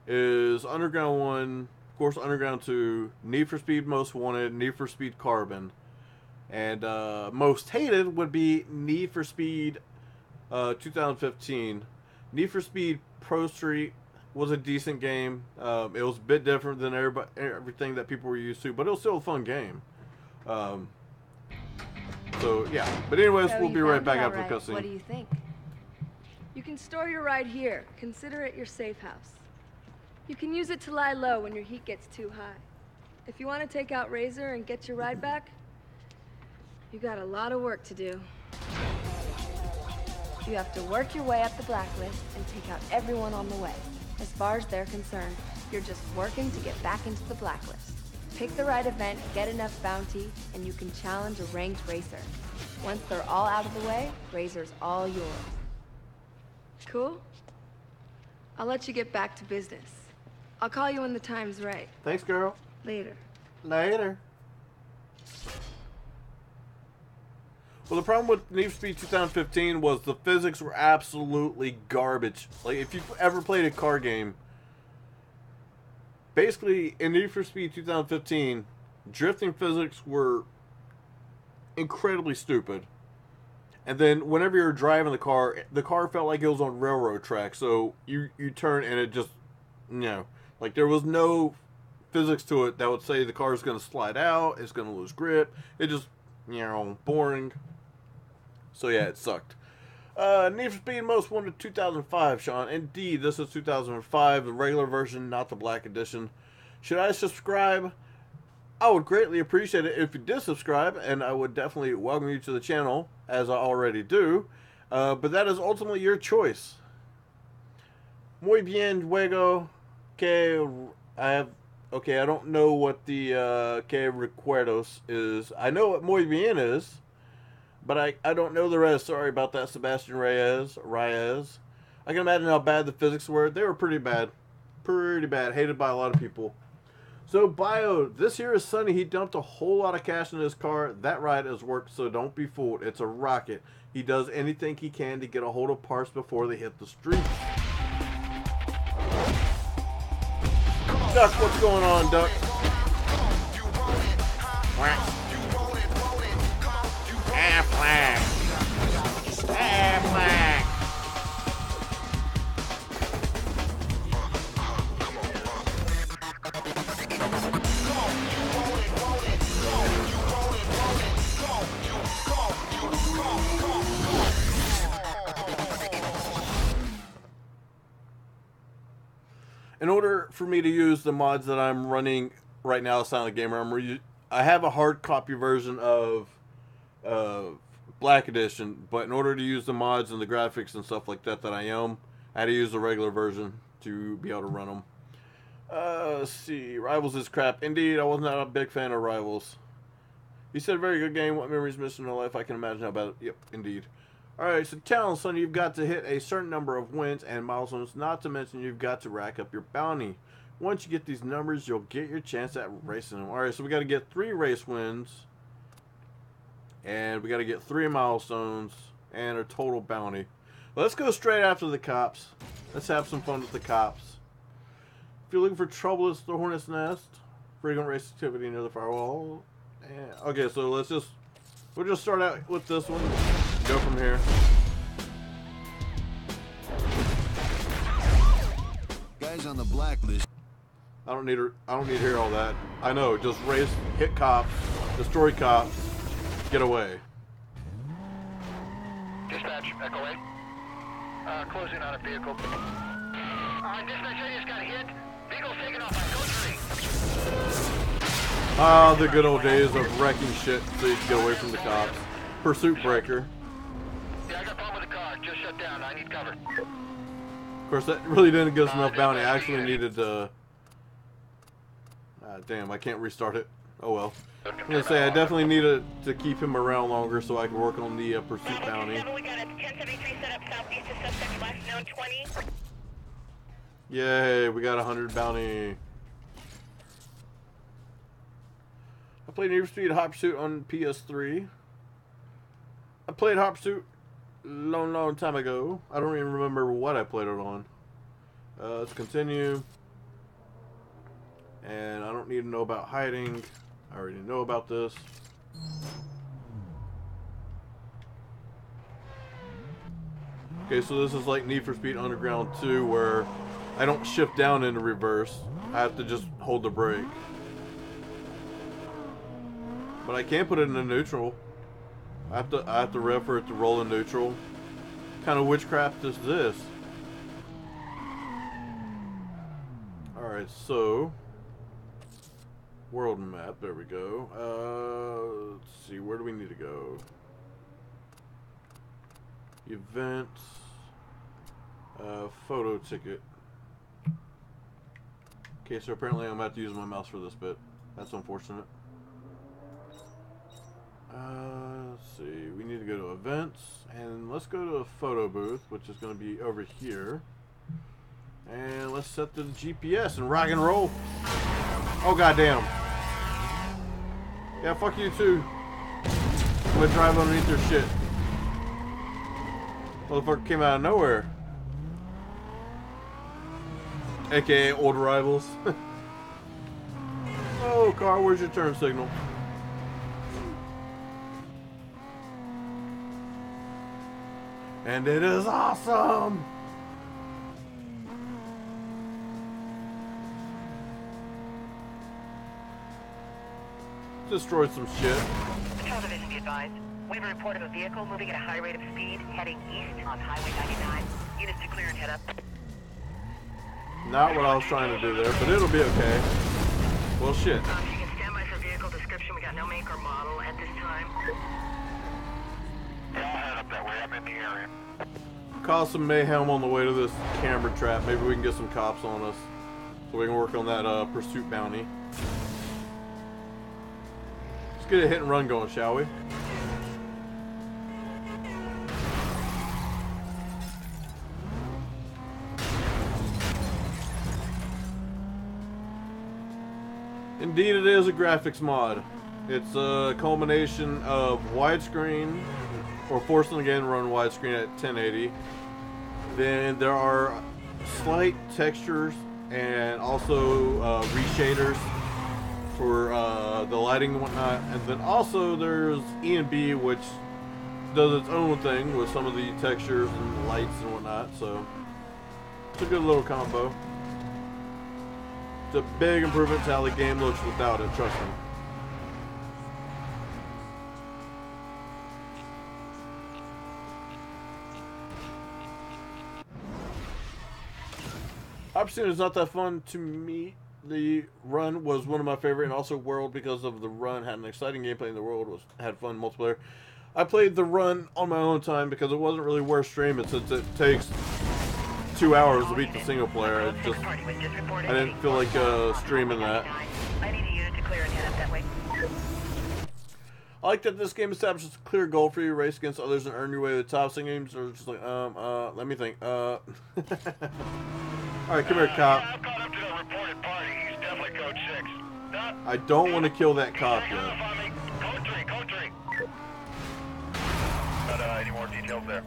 is Underground 1, of course Underground 2, Need for Speed Most Wanted, Need for Speed Carbon, and most hated would be Need for Speed 2015. Need for Speed Pro Street was a decent game. It was a bit different than everything that people were used to, but it was still a fun game. So yeah, but anyways, So we'll be right back after the cutscene. What do you think? You can store your ride here. Consider it your safe house. You can use it to lie low when your heat gets too high. If you want to take out Razor and get your ride back, you got a lot of work to do. You have to work your way up the blacklist and take out everyone on the way. As far as they're concerned, you're just working to get back into the blacklist. Pick the right event, get enough bounty, and you can challenge a ranked racer. Once they're all out of the way, Razor's all yours. Cool? I'll let you get back to business. I'll call you when the time's right. Thanks, girl. Later. Later. Well, the problem with Need for Speed 2015 was the physics were absolutely garbage. Like, if you've ever played a car game, basically, in Need for Speed 2015, drifting physics were incredibly stupid. And then, whenever you're driving the car felt like it was on railroad tracks. So, you turn and it just, you know, like there was no physics to it that would say the car is going to slide out, it's going to lose grip. It just, you know, boring. So, yeah, it sucked. Need for Speed Most Wanted 2005, Sean. Indeed, this is 2005, the regular version, not the black edition. Should I subscribe? I would greatly appreciate it if you did subscribe, and I would definitely welcome you to the channel, as I already do. But that is ultimately your choice. Muy bien, juego. Que I don't know what the que recuerdos is. I know what muy bien is. But I don't know the rest. Sorry about that, Sebastian Reyes. I can imagine how bad the physics were. They were pretty bad. Pretty bad. Hated by a lot of people. So, Bio, this here is Sonny. He dumped a whole lot of cash in his car. That ride has worked, so don't be fooled. It's a rocket. He does anything he can to get a hold of parts before they hit the streets. Duck, what's going on, Duck? Quack. Flag. Flag. in order for me to use the mods that I'm running right now, Silent Gamer, I have a hard copy version of Black Edition, but in order to use the mods and the graphics and stuff like that I had to use the regular version to be able to run them. Let's see. Rivals is crap. Indeed, I was not a big fan of Rivals. You said very good game. What memories missing in life? I can imagine how bad it. Yep, indeed. Alright, so Talent Son, you've got to hit a certain number of wins and milestones, not to mention you've got to rack up your bounty. Once you get these numbers, you'll get your chance at racing them. Alright, so we got to get 3 race wins, and we got to get 3 milestones, and a total bounty. Let's go straight after the cops. Let's have some fun with the cops. If you're looking for trouble, it's the Hornet's Nest. Frequent race activity near the firewall. And, okay, so we'll just start out with this one. Go from here. Guys on the blacklist. I don't need to hear all that. I know, just race, hit cops, destroy cops, get away. Dispatch, Echo 8. Closing on a vehicle. Dispatch, I just got hit. Vehicle's taking off on code 3. Ah, the good old days of wrecking shit so you can get away from the cops. Pursuit breaker. Yeah, I got a problem with the car. Just shut down. I need cover. Of course, that really didn't give us enough bounty. I actually needed to... damn, I can't restart it. Oh well. I'm going to say, I definitely needed to keep him around longer so I could work on the pursuit bounty. We got a 1073 set up southeast of suspect last known 20. Yay, we got 100 bounty. I played Need for Speed Hot Pursuit on PS3. I played Hot Pursuit long time ago. I don't even remember what I played it on. Let's continue. And I don't need to know about hiding. I already know about this. Okay, so this is like Need for Speed Underground 2, where I don't shift down into reverse. I have to just hold the brake. But I can put it into neutral. I have to rev for it to roll in neutral. What kind of witchcraft is this? Alright, so world map, there we go. Let's see, where do we need to go? Events, photo ticket. Okay, so apparently I'm about to use my mouse for this bit. That's unfortunate. Let's see, we need to go to events, and let's go to a photo booth, which is going to be over here. And let's set the GPS and rock and roll. Oh, goddamn. Yeah, fuck you too. I'm gonna drive underneath your shit. Motherfucker came out of nowhere. AKA old rivals. Oh, car, where's your turn signal? And it is awesome! Destroyed some shit. Patrol Division, be advised. We have a report of a vehicle moving at a high rate of speed, heading east on Highway 99. Units to clear and head up. Not what I was trying to do there, but it'll be okay. Well, shit. You can stand by for vehicle description. We got no make or model at this time. Yeah, I'll head up that way. I'm in the area. Cause some mayhem on the way to this camera trap. Maybe we can get some cops on us, so we can work on that pursuit bounty. Let's get a hit and run going, shall we? Indeed, it is a graphics mod. It's a culmination of widescreen, or forcing the game to run widescreen at 1080. Then there are slight textures and also reshaders for the lighting and whatnot. And then also there's E&B, which does its own thing with some of the textures and lights and whatnot. So it's a good little combo. It's a big improvement to how the game looks without it, trust me. Opportunity is not that fun to me. The run was one of my favorite, and also World, because of the run had an exciting gameplay, and the World had fun multiplayer. I played the run on my own time because it wasn't really worth streaming, since it takes 2 hours to beat the single player. I didn't feel like streaming that. I need a unit to clear and head up that way. I like that this game establishes a clear goal for you to race against others and earn your way to the top. Some games are just like, let me think. Alright, come here, cop. I've caught up to the reported party. He's definitely code 6. I don't want to kill that cop yet. Code 3, code 3. Any more details there?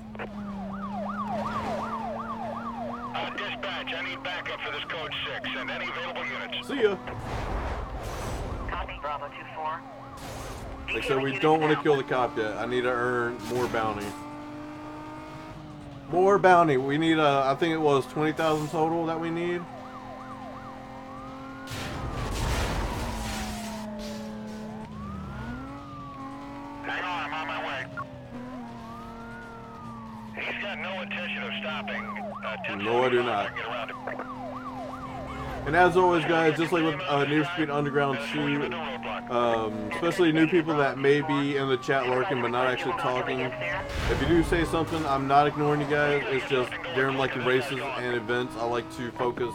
Dispatch, I need backup for this code 6 and any available units. See ya. Copy, Bravo 2-4. Like I said, we don't want to kill the cop yet. I need to earn more bounty. More bounty. We need, I think it was 20,000 total that we need. Hang on, I'm on my way. He's got no intention of stopping. No, I do not. And as always, guys, just like with Need for Speed Underground 2, especially new people that may be in the chat lurking but not actually talking, if you do say something, I'm not ignoring you guys. It's just during like the races and events, I like to focus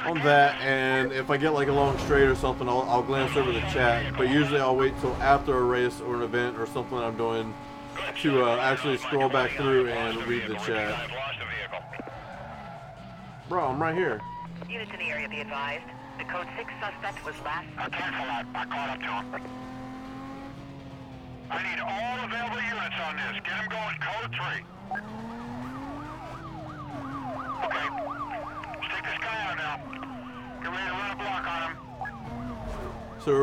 on that, and if I get like a long straight or something, I'll glance over the chat, but usually I'll wait till after a race or an event or something I'm doing to actually scroll back through and read the chat. Bro, I'm right here. Units in the area, be advised. The code 6 suspect was last. Cancel that. I caught up to him. I need all available units on this. Get him going. Code 3. Okay. Let's take this guy out now. Get ready to run a block on him. So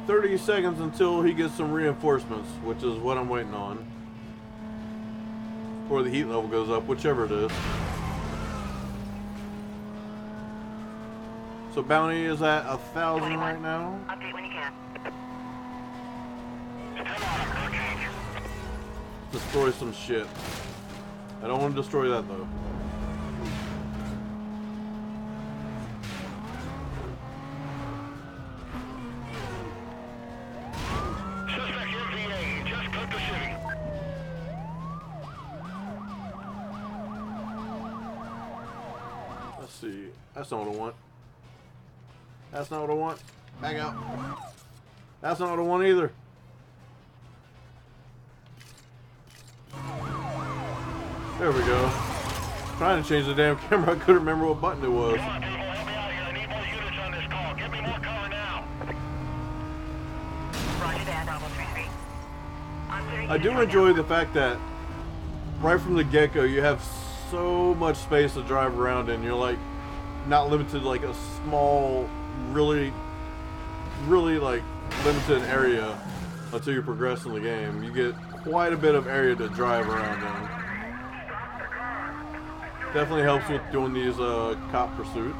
30 seconds until he gets some reinforcements, which is what I'm waiting on. Or the heat level goes up, whichever it is. So bounty is at 1,000 right now. Update when you can. Destroy some shit. I don't want to destroy that though. Suspect MVA. Just cut the city. Let's see. That's not what I want. That's not what I want. Back out. That's not what I want either. There we go. Trying to change the damn camera. I couldn't remember what button it was. Come on, people. Help me out here. I need more units on this call. Get me more cover now. Roger that, Bravo 3-3. I do enjoy the fact that right from the get-go you have so much space to drive around in. You're like not limited to like a small, really like limited area until you progress in the game. You get quite a bit of area to drive around in. Definitely helps with doing these cop pursuits.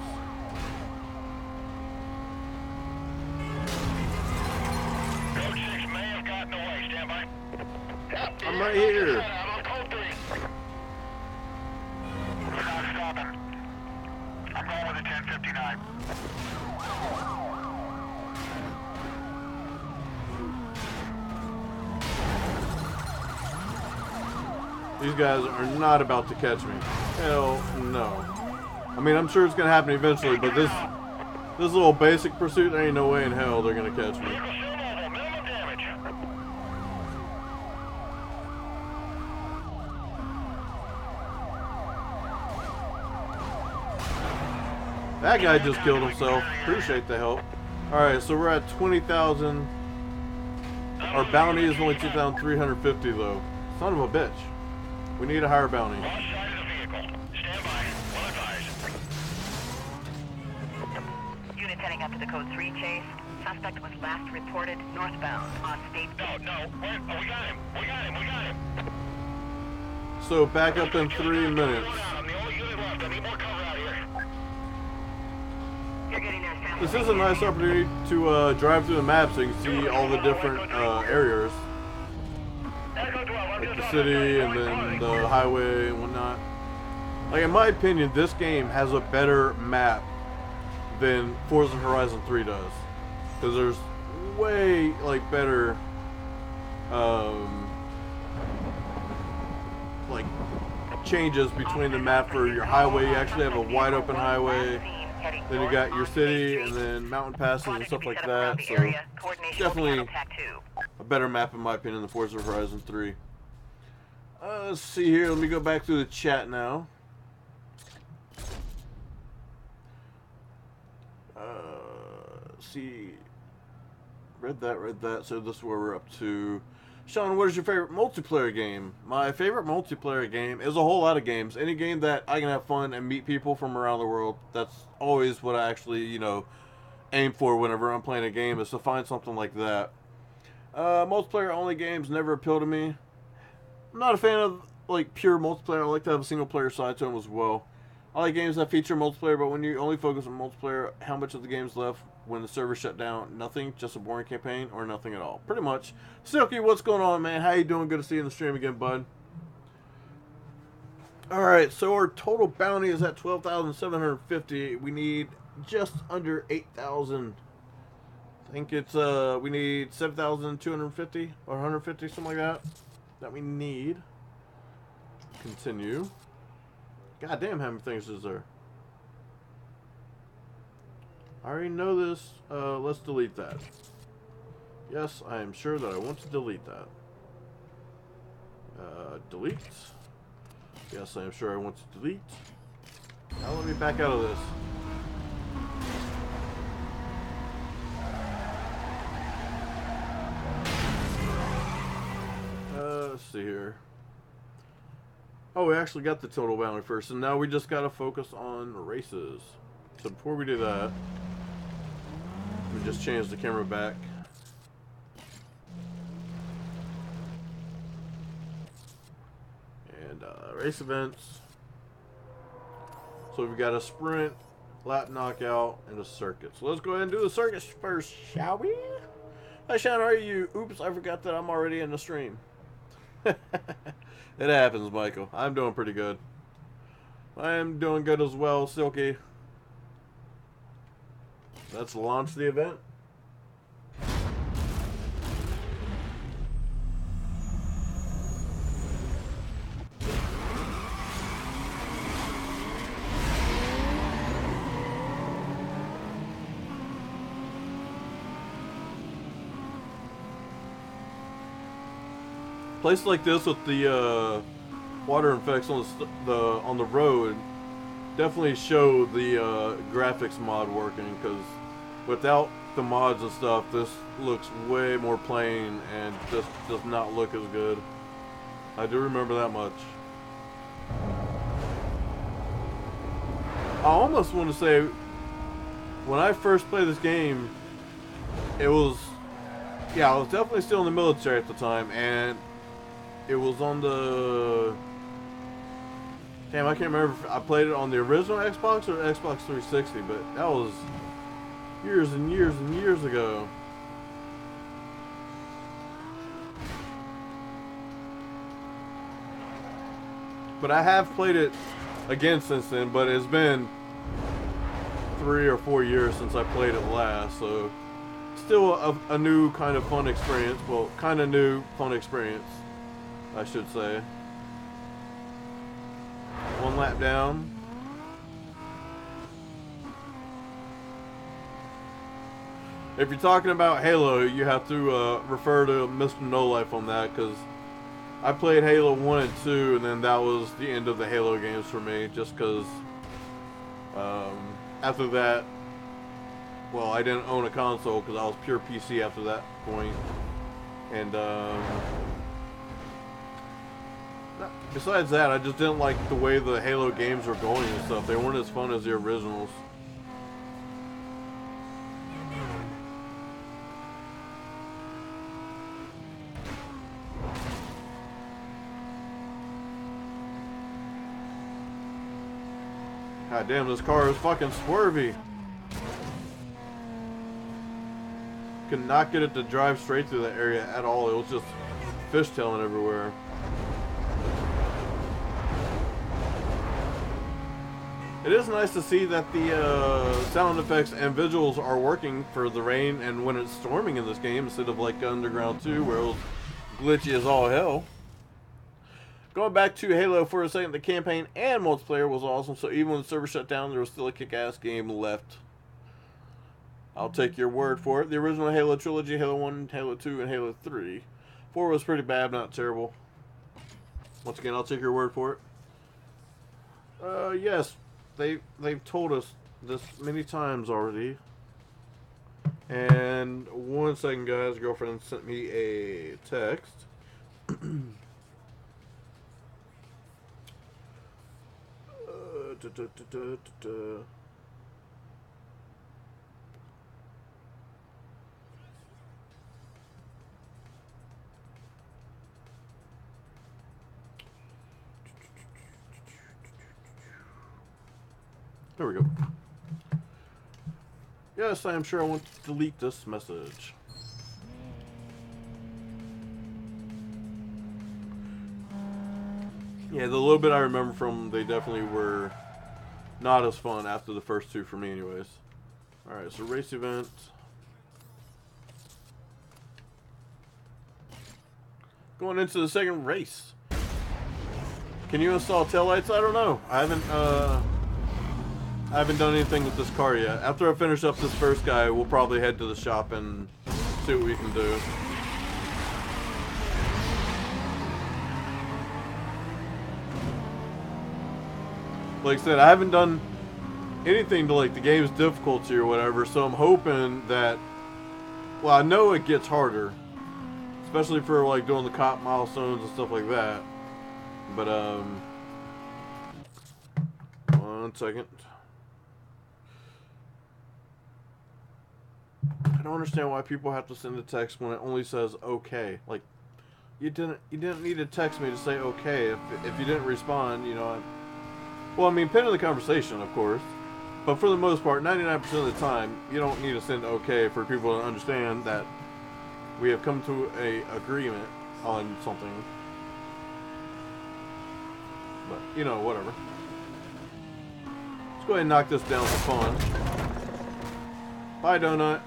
Code 6 may have gotten away. Stand by. I'm right here. I'm on code 3. We're not stopping. I'm going with a 1059. These guys are not about to catch me. Hell no. I mean, I'm sure it's gonna happen eventually, but this little basic pursuit, there ain't no way in hell they're gonna catch me. That guy just killed himself. Appreciate the help. Alright, so we're at 20,000. Our bounty is only 2,350 though. Son of a bitch. We need a higher bounty. Units heading up to the code 3 chase. Suspect was last reported northbound on State. No. Wait, oh, we got him. We got him. So back up in 3 minutes. I'm the only unit left. I need more cover out here. You're getting there, Sam. This is a nice opportunity to drive through the map so you can see all the different areas. Like the city and then the highway and whatnot. Like, in my opinion, this game has a better map than Forza Horizon 3 does. Because there's way, like, better, like, changes between the map. For your highway, you actually have a wide open highway. Then you got your city, and then mountain passes and stuff like that. So, definitely a better map, in my opinion, than Forza Horizon 3. Let's see here. Let me go back through the chat now. See. Read that. So this is where we're up to. Sean, what is your favorite multiplayer game? My favorite multiplayer game is a whole lot of games. Any game that I can have fun and meet people from around the world. That's always what I actually, you know, aim for whenever I'm playing a game, is to find something like that. Multiplayer only games never appeal to me. I'm not a fan of, like, pure multiplayer. I like to have a single player side to them as well. I like games that feature multiplayer, but when you only focus on multiplayer, how much of the game's left when the server shut down? Nothing, just a boring campaign, or nothing at all. Pretty much. Silky, what's going on, man? How you doing? Good to see you in the stream again, bud. Alright, so our total bounty is at 12,750. We need just under 8,000. I think it's, we need 7,250 or 150, something like that. That we need. Continue. God damn, how many things is there? I already know this. Let's delete that. Yes, I am sure that I want to delete that. Delete. Yes, I am sure I want to delete. Now let me back out of this. Let's see here. Oh, we actually got the total bounty first, and now we just gotta focus on races. So before we do that, let me just change the camera back. And race events. So we've got a sprint, Lat Knockout, and a circuit. So let's go ahead and do the circuit first, shall we? Hi, Sean, how are you? Oops, I forgot that I'm already in the stream. It happens, Michael. I'm doing pretty good. I am doing good as well, Silky. Let's launch the event. Places like this with the water effects on the road definitely show the graphics mod working, because without the mods and stuff, this looks way more plain and just does not look as good. I do remember that much. I almost want to say, when I first played this game, it was, yeah, I was definitely still in the military at the time, and it was on the, damn, I can't remember if I played it on the original Xbox or Xbox 360, but that was years and years and years ago. But I have played it again since then, but it's been 3 or 4 years since I played it last, so still a new kind of fun experience. Well, kind of new fun experience, I should say. One lap down. If you're talking about Halo, you have to refer to Mr. No Life on that, because I played Halo 1 and 2, and then that was the end of the Halo games for me, just because after that, well, I didn't own a console because I was pure PC after that point. And besides that, I just didn't like the way the Halo games were going and stuff. They weren't as fun as the originals. God damn, this car is fucking swervy. Could not get it to drive straight through that area at all. It was just fishtailing everywhere. It is nice to see that the sound effects and visuals are working for the rain and when it's storming in this game, instead of like Underground 2 where it was glitchy as all hell. Going back to Halo for a second, the campaign and multiplayer was awesome, so even when the server shut down, there was still a kick-ass game left. I'll take your word for it. The original Halo trilogy, Halo 1, Halo 2, and Halo 3. 4 was pretty bad, not terrible. Once again, I'll take your word for it. Yes, they've told us this many times already. And one second, guys. Girlfriend sent me a text. There we go. Yes, I am sure I want to delete this message. Yeah, the little bit I remember from, they definitely were not as fun after the first two for me anyways. Alright, so race event. Going into the second race. Can you install taillights? I don't know. I haven't done anything with this car yet. After I finish up this first guy, we'll probably head to the shop and see what we can do. Like I said, I haven't done anything to like the game's difficulty or whatever, so I'm hoping that, well, I know it gets harder, especially for like doing the cop milestones and stuff like that. But one second. I don't understand why people have to send a text when it only says okay. Like, you didn't need to text me to say okay if you didn't respond, you know. Well, I mean, pin in the conversation, of course. But for the most part, 99% of the time, you don't need to send okay for people to understand that we have come to a agreement on something. But, you know, whatever. Let's go ahead and knock this down for fun. Bye, Donut.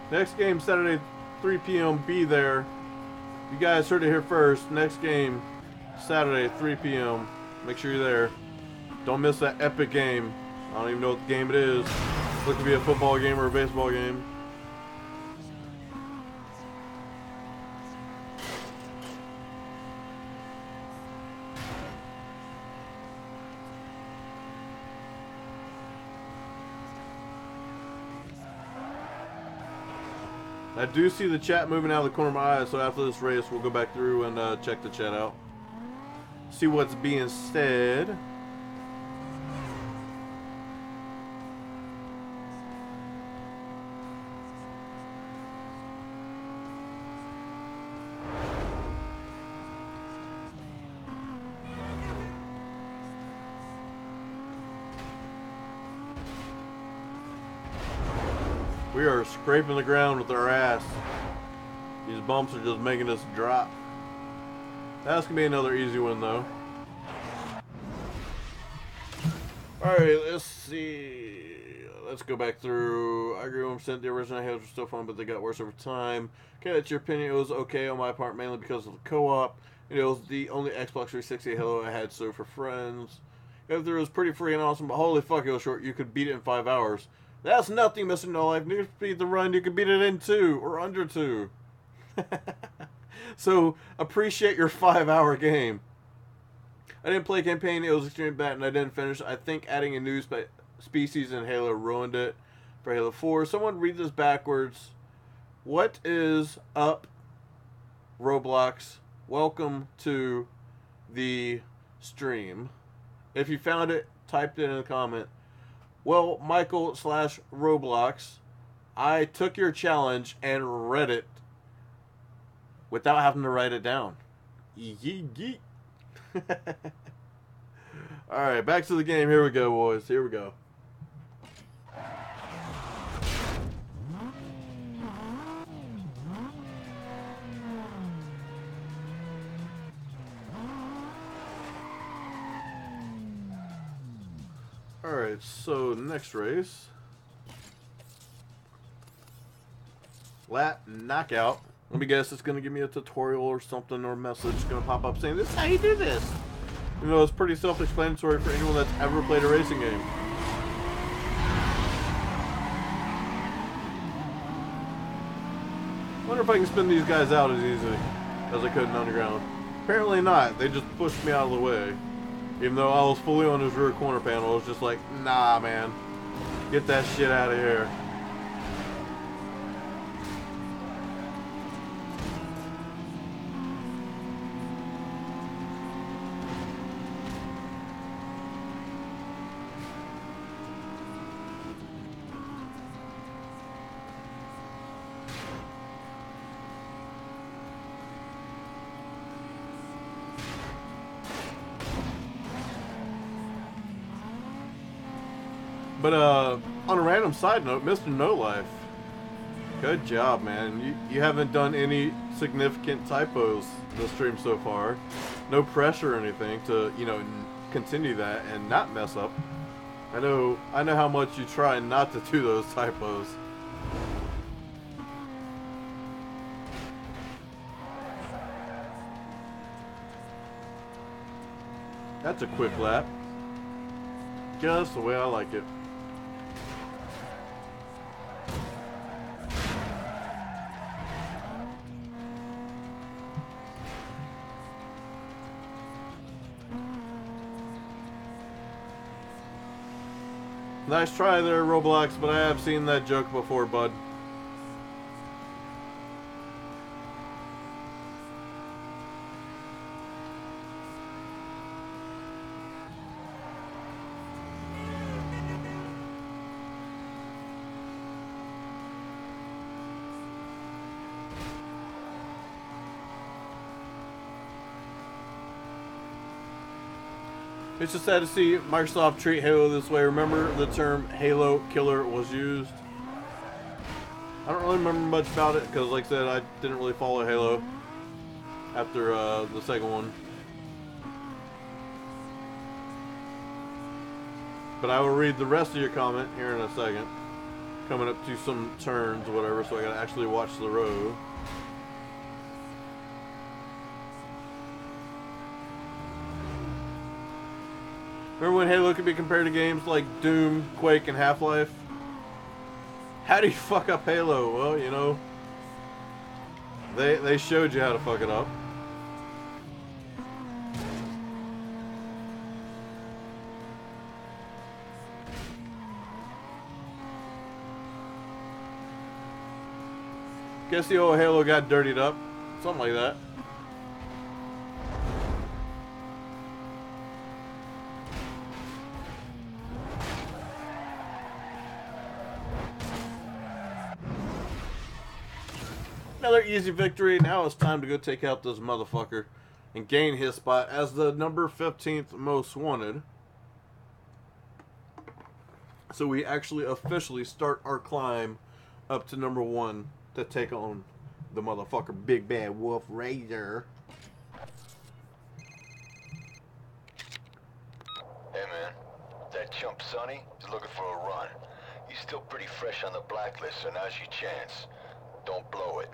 Next game, Saturday, 3 p.m. Be there. You guys heard it here first. Next game, Saturday, 3 p.m. Make sure you're there. Don't miss that epic game. I don't even know what the game it is. It could be a football game or a baseball game. I do see the chat moving out of the corner of my eye, so after this race, we'll go back through and check the chat out. See what's being said. We are scraping the ground with our ass. These bumps are just making us drop. That's gonna be another easy one though. Alright, let's see. Let's go back through. I agree 100%. The original Halos were still fun, but they got worse over time. Okay, that's your opinion. It was okay on my part, mainly because of the co-op. It was the only Xbox 360 Halo I had, so for friends. It was pretty freaking awesome, but holy fuck, it was short. You could beat it in 5 hours. That's nothing, Mr. No Life. You can beat the run, you can beat it in 2 or under 2. So appreciate your 5-hour game. I didn't play campaign, it was extremely bad and I didn't finish. I think adding a new species in Halo ruined it for Halo 4. Someone read this backwards. What is up, Roblox? Welcome to the stream. If you found it, type it in the comment. Well, Michael/Roblox, I took your challenge and read it without having to write it down. Yeet. Alright, back to the game. Here we go, boys. Here we go. Alright, so next race. Lat Knockout. Let me guess, it's going to give me a tutorial or something, or a message going to pop up saying, this is how you do this. You know, it's pretty self-explanatory for anyone that's ever played a racing game. I wonder if I can spin these guys out as easily as I could in Underground. Apparently not. They just pushed me out of the way. Even though I was fully on his rear corner panel, I was just like, nah, man. Get that shit out of here. But on a random side note, Mr. No Life, good job, man. You haven't done any significant typos this stream so far. No pressure or anything to, you know, continue that and not mess up. I know how much you try not to do those typos. That's a quick lap. Just the way I like it. Nice try there, Roblox, but I have seen that joke before, bud. It's just sad to see Microsoft treat Halo this way. Remember the term Halo killer was used? I don't really remember much about it because, like I said, I didn't really follow Halo after the second one. But I will read the rest of your comment here in a second. Coming up to some turns or whatever, so I gotta actually watch the road. Remember when Halo could be compared to games like Doom, Quake, and Half-Life? How do you fuck up Halo? Well, you know, they showed you how to fuck it up. Guess the old Halo got dirtied up. Something like that. Another easy victory. Now it's time to go take out this motherfucker and gain his spot as the number 15th most wanted. So we actually officially start our climb up to number 1 to take on the motherfucker Big Bad Wolf Razor. Hey man, that chump Sonny is looking for a run. He's still pretty fresh on the blacklist, so now's your chance. Don't blow it.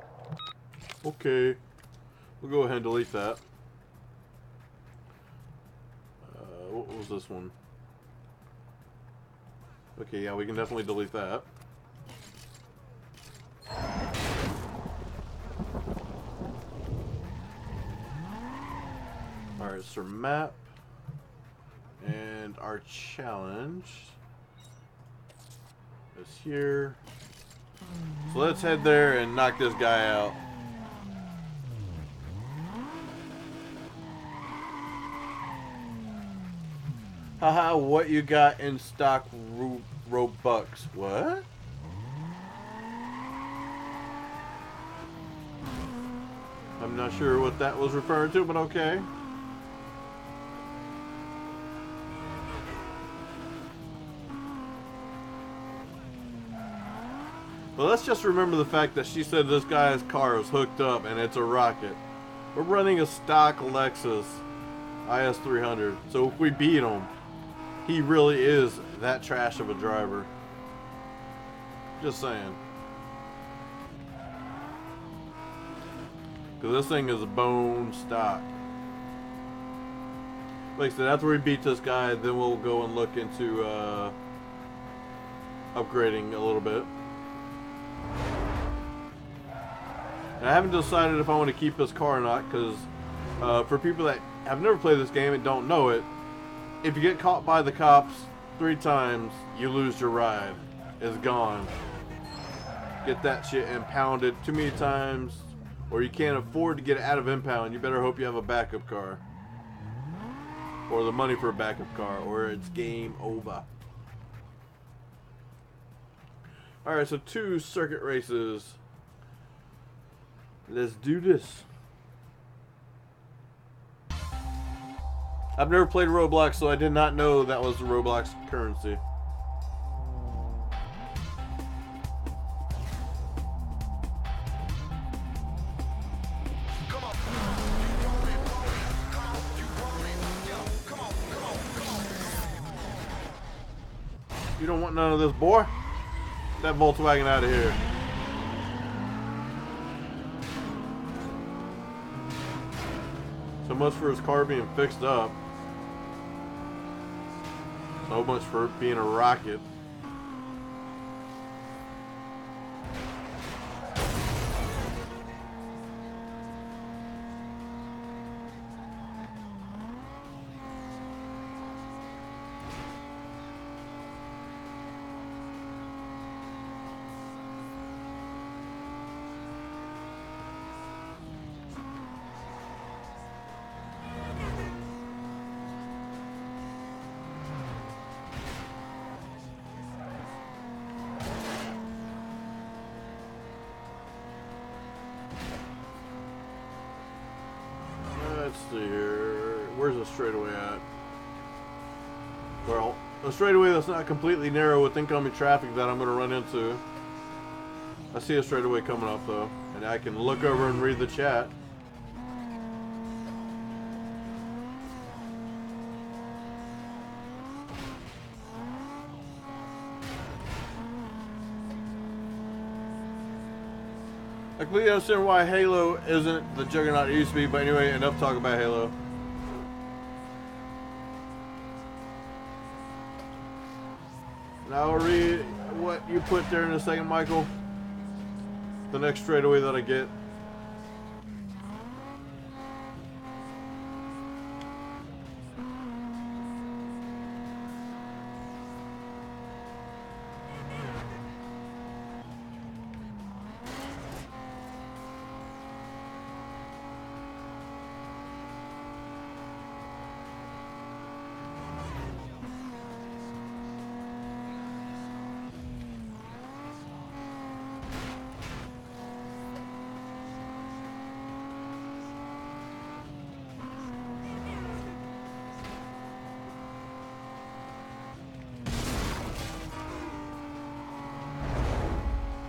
Okay, we'll go ahead and delete that. What was this one? Okay, yeah, we can definitely delete that. Alright, so map. And our challenge is here. So let's head there and knock this guy out. Haha, what you got in stock, Robux? What? I'm not sure what that was referring to, but okay. But let's just remember the fact that she said this guy's car is hooked up and it's a rocket. We're running a stock Lexus IS300. So if we beat him, he really is that trash of a driver. Just saying. Because this thing is a bone stock. Like I said, after we beat this guy, then we'll go and look into upgrading a little bit. And I haven't decided if I want to keep this car or not, because for people that have never played this game and don't know it, if you get caught by the cops 3 times, you lose your ride. It's gone. Get that shit impounded too many times, or you can't afford to get it out of impound. You better hope you have a backup car, or the money for a backup car, or it's game over. Alright, so 2 circuit races. Let's do this. I've never played Roblox, so I did not know that was the Roblox currency. You don't want none of this, boy. Get that Volkswagen out of here. So much for his car being fixed up. So much for it being a rocket. Let's see here. Where's the straightaway at? Well, a straightaway that's not completely narrow with incoming traffic that I'm going to run into. I see a straightaway coming up though, and I can look over and read the chat. I completely understand why Halo isn't the juggernaut it used to be, but anyway, enough talk about Halo. Now I'll read what you put there in a second, Michael. The next straightaway that I get.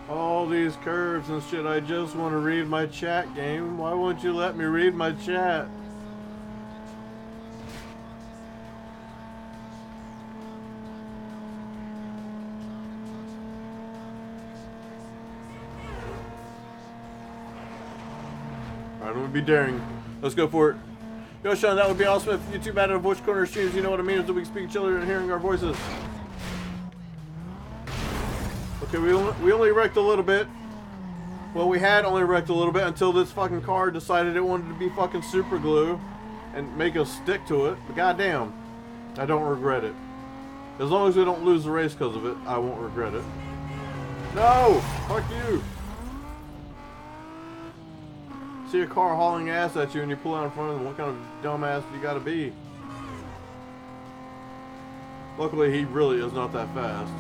All these curves and shit, I just want to read my chat, game. Why won't you let me read my chat? Alright, I'm gonna be daring. Let's go for it. Yo, Sean, that would be awesome if YouTube added a voice corner streams. You know what I mean? Is that we can speak each other and hearing our voices. Okay, we only wrecked a little bit. Well, we had only wrecked a little bit until this fucking car decided it wanted to be fucking super glue and make us stick to it. But goddamn, I don't regret it. As long as we don't lose the race because of it, I won't regret it. No! Fuck you! See a car hauling ass at you and you pull out in front of them. What kind of dumbass do you gotta be? Luckily, he really is not that fast.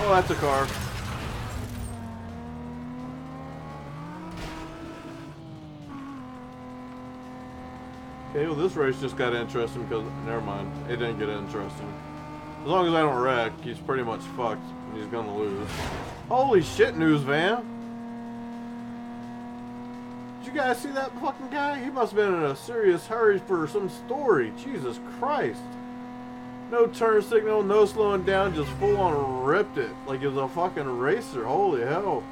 Oh, that's a car. Okay, well this race just got interesting because, never mind, it didn't get interesting. As long as I don't wreck, he's pretty much fucked and he's gonna lose. Holy shit, news van! Did you guys see that fucking guy? He must have been in a serious hurry for some story. Jesus Christ. No turn signal, no slowing down, just full on ripped it like it was a fucking racer. Holy hell.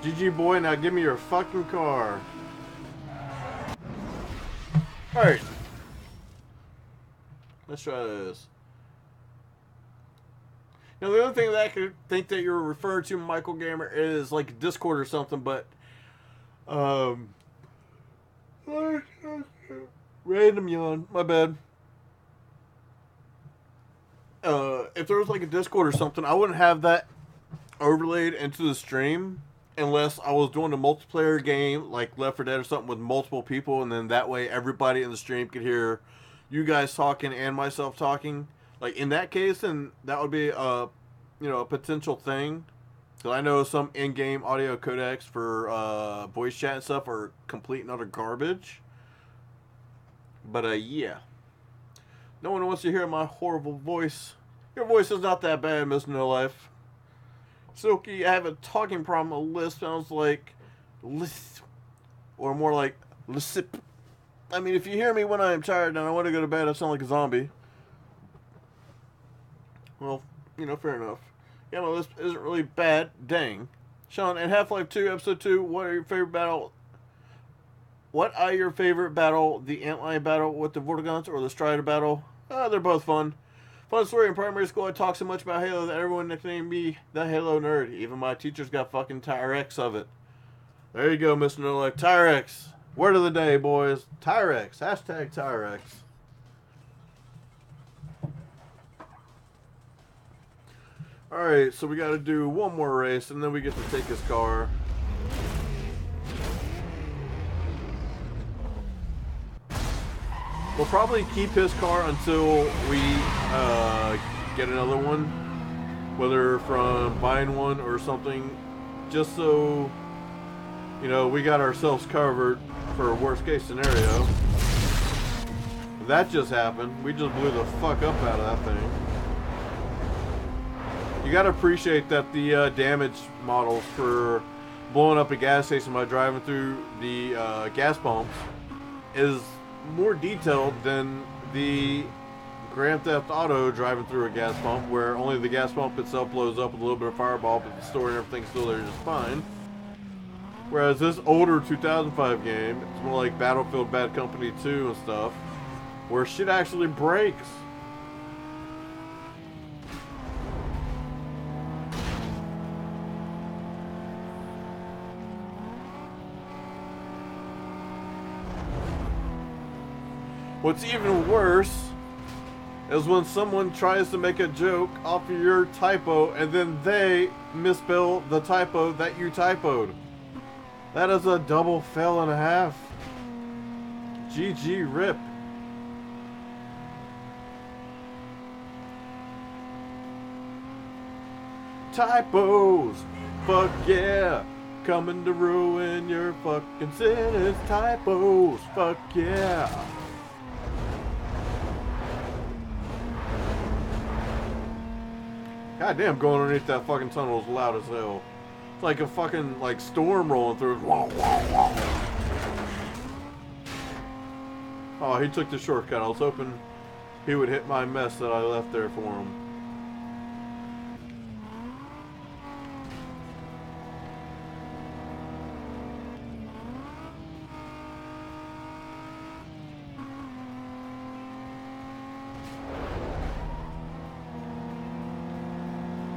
GG boy, now give me your fucking car. Alright. Let's try this. Now the other thing that I could think that you're referring to, Michael Gamer, is like Discord or something, but random yawn, my bad. If there was like a Discord or something, I wouldn't have that overlaid into the stream unless I was doing a multiplayer game like Left 4 Dead or something with multiple people, and then that way everybody in the stream could hear you guys talking and myself talking. Like in that case, then that would be a potential thing. So I know some in-game audio codecs for voice chat and stuff are complete and utter garbage. But yeah, no one wants to hear my horrible voice. Your voice is not that bad, Miss No Life. Silky, I have a talking problem. A lisp sounds like lisp, or more like lisp. I mean, if you hear me when I am tired and I want to go to bed, I sound like a zombie. Well, fair enough. Yeah, my lisp isn't really bad. Dang. Sean, in Half-Life 2, Episode 2, what are your favorite battle? What are your favorite battle? The Antlion battle with the Vortigaunts or the Strider battle? They're both fun. Fun story, in primary school I talked so much about Halo that everyone nicknamed me the Halo nerd. Even my teachers got fucking Tyrex of it. There you go, Mr. No Life. Tyrex. Word of the day, boys. Tyrex. Hashtag Tyrex. Alright, so we gotta do one more race and then we get to take his car. We'll probably keep his car until we get another one, whether from buying one or something, just so, we got ourselves covered for a worst case scenario. That just happened. We just blew the fuck up out of that thing. You gotta appreciate that the damage models for blowing up a gas station by driving through the gas pumps is more detailed than the Grand Theft Auto driving through a gas pump, where only the gas pump itself blows up with a little bit of fireball, but the store and everything's still there just fine. Whereas this older 2005 game, it's more like Battlefield Bad Company 2 and stuff, where shit actually breaks. What's even worse is when someone tries to make a joke off of your typo and then they misspell the typo that you typoed. That is a double fail and a half. GG rip. Typos, fuck yeah. Coming to ruin your fucking sentence. Typos, fuck yeah. God damn, going underneath that fucking tunnel is loud as hell. It's like a fucking, storm rolling through it. Oh, he took the shortcut. I was hoping he would hit my mess that I left there for him.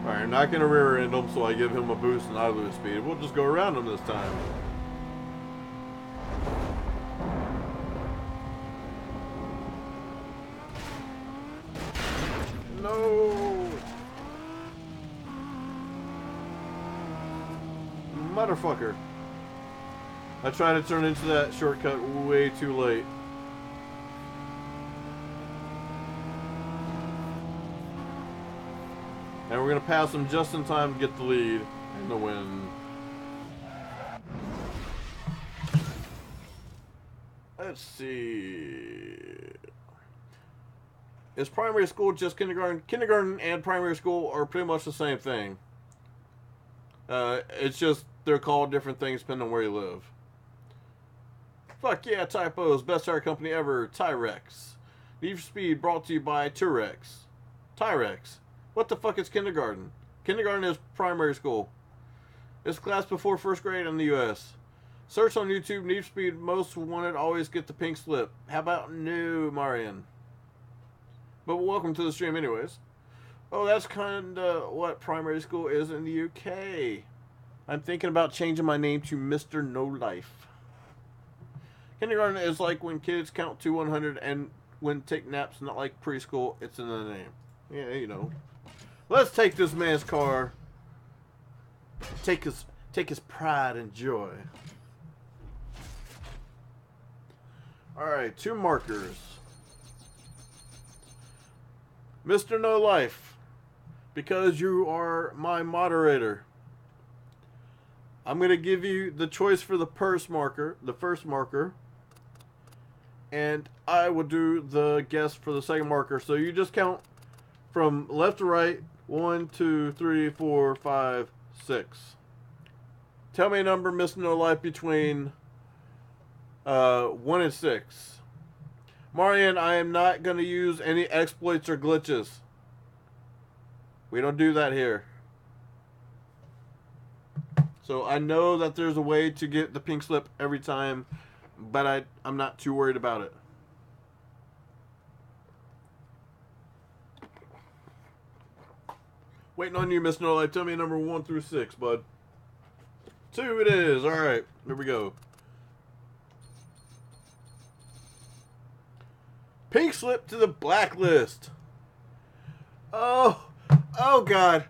Alright, not going to rear end him, so I give him a boost and I lose speed. We'll just go around him this time. No! Motherfucker. I tried to turn into that shortcut way too late. And we're going to pass him just in time to get the lead and the win. Let's see. Is primary school just kindergarten? Kindergarten and primary school are pretty much the same thing. It's just they're called different things depending on where you live. Fuck yeah, typos. Best tire company ever. Tyrex. Need for Speed brought to you by Turex. Tyrex. What the fuck is kindergarten? Kindergarten is primary school. It's class before first grade in the U.S. Search on YouTube, Need for Speed Most Wanted, always get the pink slip. How about no, Marion? But welcome to the stream anyways. Oh, that's kind of what primary school is in the UK. I'm thinking about changing my name to Mr. No Life. Kindergarten is like when kids count to 100 and when take naps, not like preschool, it's in the name. Yeah, you know. Let's take this man's car. Take his pride and joy. Alright, 2 markers. Mr. No Life, because you are my moderator, I'm going to give you the choice for the first marker, and I will do the guess for the second marker. So you just count from left to right. 1, 2, 3, 4, 5, 6. Tell me a number, Mr. No Life, between 1 and 6. Marian, I am not going to use any exploits or glitches. We don't do that here. So I know that there's a way to get the pink slip every time, but I'm not too worried about it. Waiting on you, Mr. No Life. Tell me a number 1 through 6, bud. 2 it is. All right, here we go. Pink slip to the blacklist. Oh God.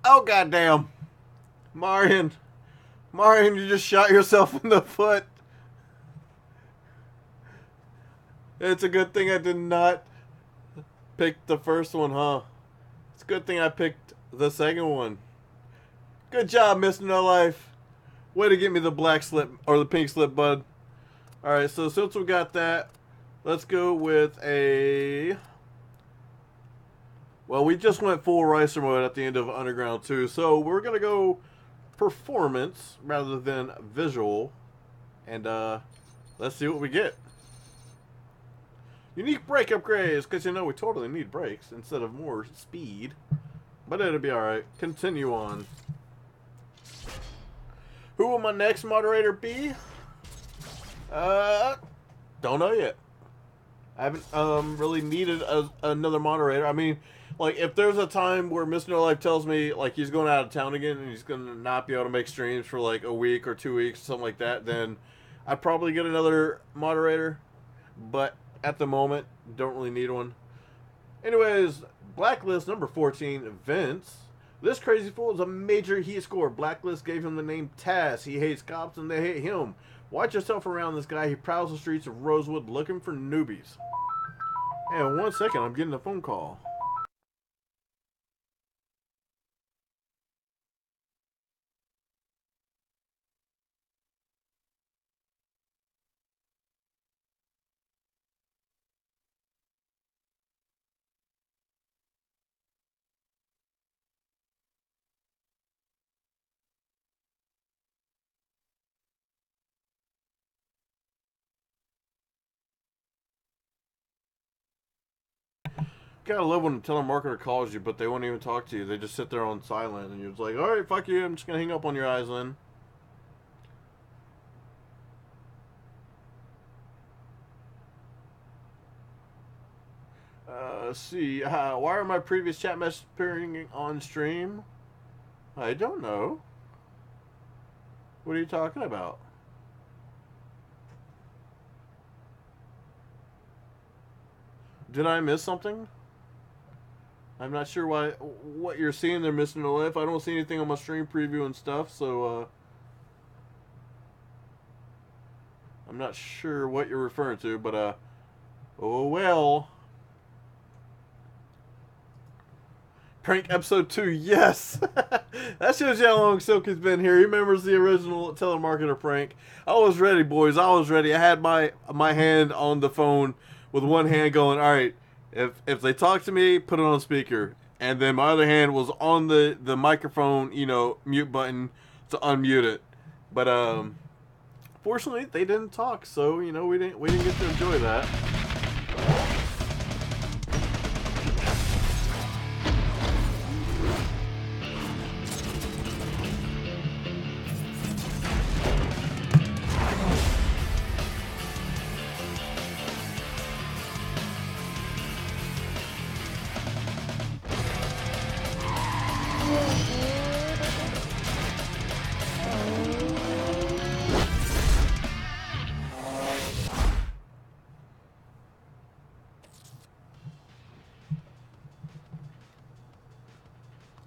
Oh goddamn. Marion, you just shot yourself in the foot. It's a good thing I did not pick the first one, huh? It's a good thing I picked the second one. Good job, Mr. No Life. Way to get me the black slip, or the pink slip, bud. Alright, so since we got that, let's go with a... Well, we just went full racer mode at the end of Underground 2, so we're going to go performance rather than visual. And let's see what we get. Unique brake upgrades, because you know we totally need brakes instead of more speed. But it'll be alright. Continue on. Who will my next moderator be? Don't know yet. I haven't really needed another moderator. I mean, like, if there's a time where Mr. No Life tells me, like, he's going out of town again and he's going to not be able to make streams for, like, a week or 2 weeks, something like that, then I'd probably get another moderator. But at the moment, don't really need one. Anyways, Blacklist number 14, Vince. This crazy fool is a major heat score. Blacklist gave him the name Taz. He hates cops and they hate him. Watch yourself around this guy. He prowls the streets of Rosewood looking for newbies. And 1 second, I'm getting a phone call. Gotta love when a telemarketer calls you, but they won't even talk to you. They just sit there on silent, and you're just like, alright, fuck you, I'm just gonna hang up on your eyes then. Let's see, why are my previous chat messages appearing on stream? I don't know. What are you talking about? Did I miss something? I'm not sure what you're seeing there, Mr. No Life. I don't see anything on my stream preview and stuff, so I'm not sure what you're referring to, but oh well. Prank episode 2, yes! That shows you how long Silky's been here. He remembers the original telemarketer prank. I was ready, boys. I was ready. I had my hand on the phone with one hand going, alright, if they talk to me, put it on speaker. And then my other hand was on the microphone, you know, mute button to unmute it. But fortunately they didn't talk, so you know we didn't get to enjoy that.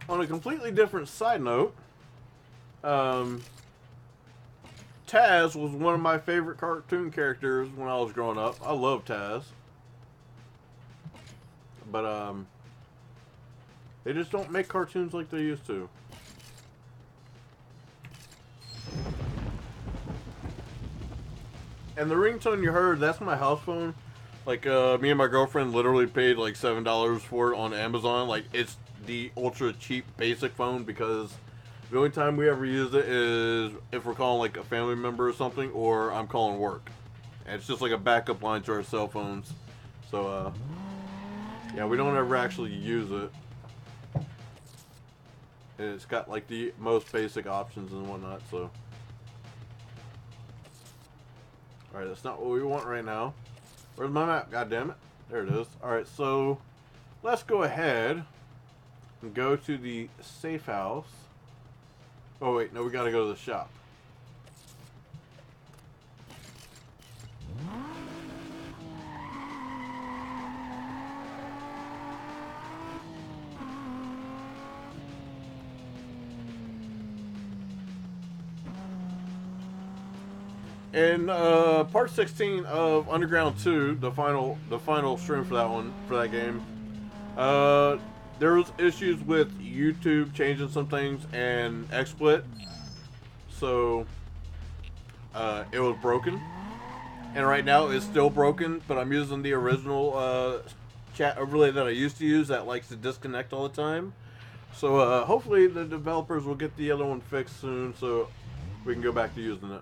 On a completely different side note, Taz was one of my favorite cartoon characters when I was growing up. I love Taz. But, they just don't make cartoons like they used to. And the ringtone you heard, that's my house phone. Like, me and my girlfriend literally paid like $7 for it on Amazon. Like, it's the ultra cheap basic phone because the only time we ever use it is if we're calling like a family member or something, or I'm calling work. And it's just like a backup line to our cell phones. So, yeah, we don't ever actually use it. And it's got like the most basic options and whatnot, so. Alright, that's not what we want right now. Where's my map? God damn it. There it is. Alright, so let's go ahead and go to the safe house. Oh wait, no, we gotta go to the shop. In part 16 of Underground 2, the final stream for that game, there was issues with YouTube changing some things and XSplit, so it was broken, and right now it's still broken. But I'm using the original chat overlay that I used to use that likes to disconnect all the time. So hopefully the developers will get the other one fixed soon, so we can go back to using it.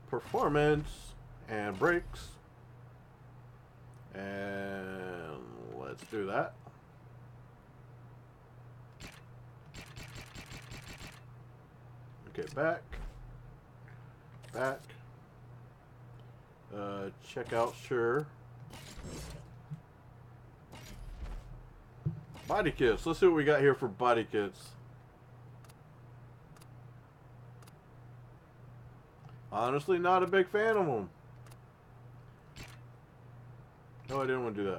Performance and brakes, and let's do that. Okay, back, check out, sure. Body kits, let's see what we got here for body kits. Honestly, not a big fan of them. No, I didn't want to do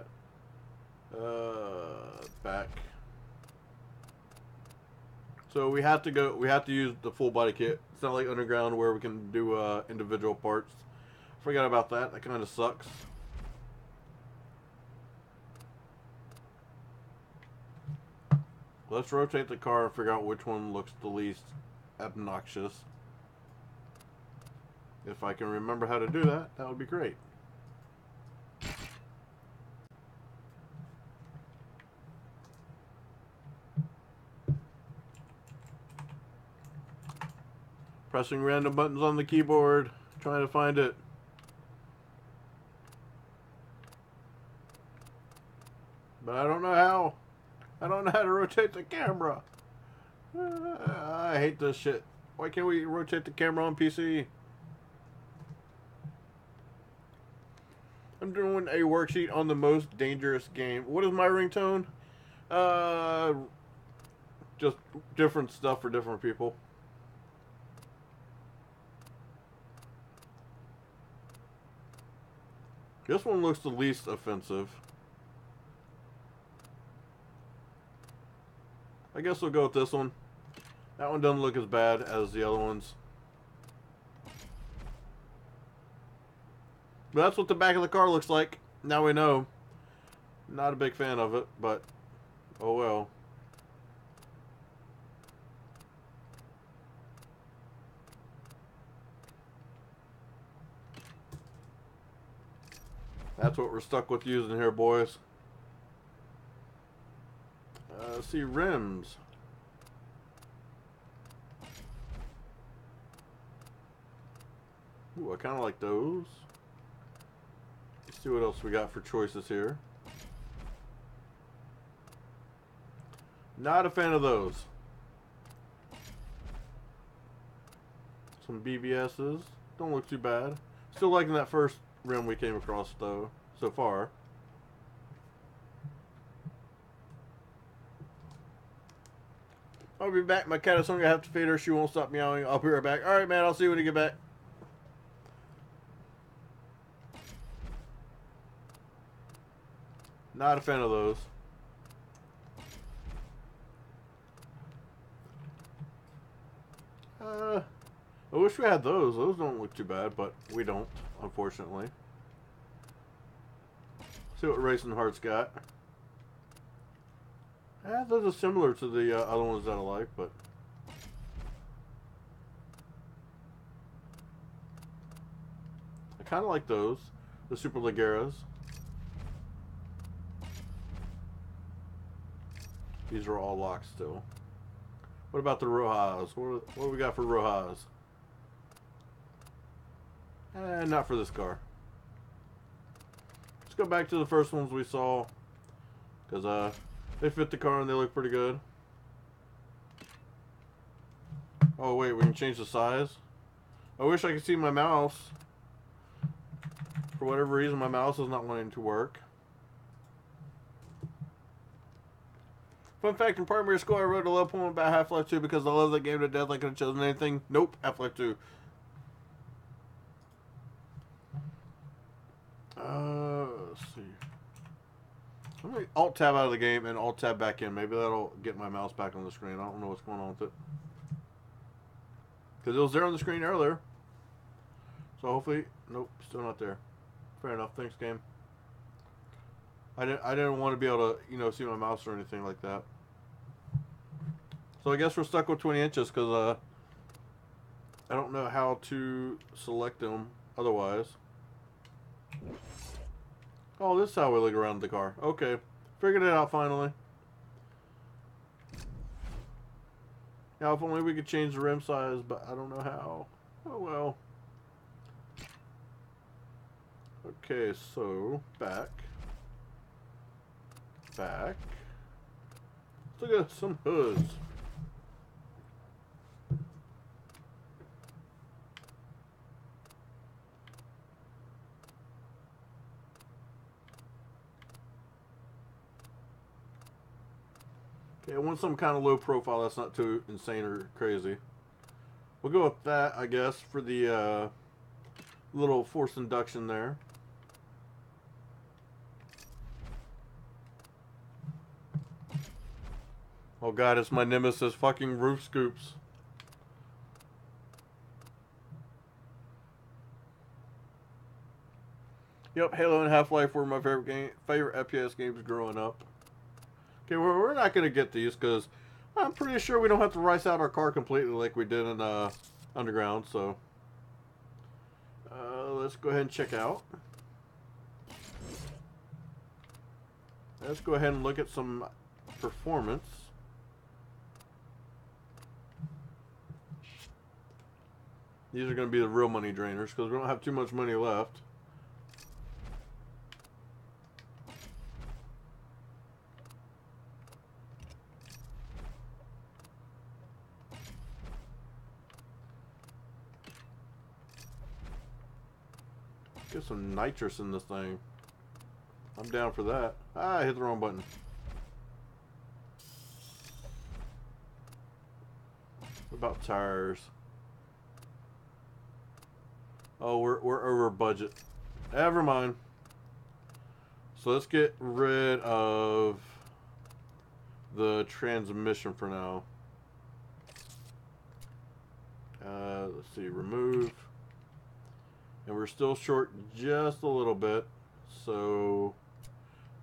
that. Back. So we have to use the full body kit. It's not like Underground where we can do individual parts. Forgot about that. That kind of sucks. Let's rotate the car and figure out which one looks the least obnoxious. If I can remember how to do that, that would be great. Pressing random buttons on the keyboard, trying to find it. But I don't know how. I don't know how to rotate the camera. I hate this shit. Why can't we rotate the camera on PC? I'm doing a worksheet on the most dangerous game. What is my ringtone? Just different stuff for different people. This one looks the least offensive. I guess we'll go with this one. That one doesn't look as bad as the other ones. But that's what the back of the car looks like. Now we know. Not a big fan of it, but oh well. That's what we're stuck with using here, boys. Let's see, rims. Ooh, I kind of like those. Let's see what else we got for choices here. Not a fan of those. Some BBSs. Don't look too bad. Still liking that first rim we came across, though, so far. I'll be back. My cat is hungry. I have to feed her. She won't stop meowing. I'll be right back. Alright, man. I'll see you when you get back. Not a fan of those. I wish we had those. Those don't look too bad, but we don't, unfortunately. See what Racing Heart's got. Those are similar to the other ones that I like, but I kind of like those. The Super Ligeras. These are all locked still. What about the Rojas? What do we got for Rojas? Not for this car. Let's go back to the first ones we saw. Because they fit the car and they look pretty good. Oh wait, we can change the size? I wish I could see my mouse. For whatever reason, my mouse is not wanting to work. Fun fact, in primary school I wrote a love poem about Half-Life 2 because I love that game to death. I could have chosen anything. Nope, Half-Life 2. Let's see. Let me Alt-Tab out of the game and Alt-Tab back in. Maybe that'll get my mouse back on the screen. I don't know what's going on with it. Because it was there on the screen earlier. So hopefully... Nope, still not there. Fair enough. Thanks, game. I didn't want to be able to, you know, see my mouse or anything like that. So I guess we're stuck with 20 inches because I don't know how to select them otherwise. Oh, this is how we look around the car. Okay. Figured it out finally. Now, if only we could change the rim size, but I don't know how. Oh, well. Okay, so, back. Back. Let's look at some hoods. Okay, I want some kind of low profile that's not too insane or crazy. We'll go with that, I guess, for the little forced induction there. Oh god, it's my nemesis, fucking roof scoops. Yep, Halo and Half-Life were my favorite FPS games growing up. Okay, we're not going to get these because I'm pretty sure we don't have to rice out our car completely like we did in Underground, so let's go ahead and check out. Let's go ahead and look at some performance. These are going to be the real money drainers because we don't have too much money left. Get some nitrous in this thing. I'm down for that. Ah, I hit the wrong button. What about tires? Oh, we're over budget. Never mind. So let's get rid of the transmission for now. Let's see, remove. And we're still short just a little bit. So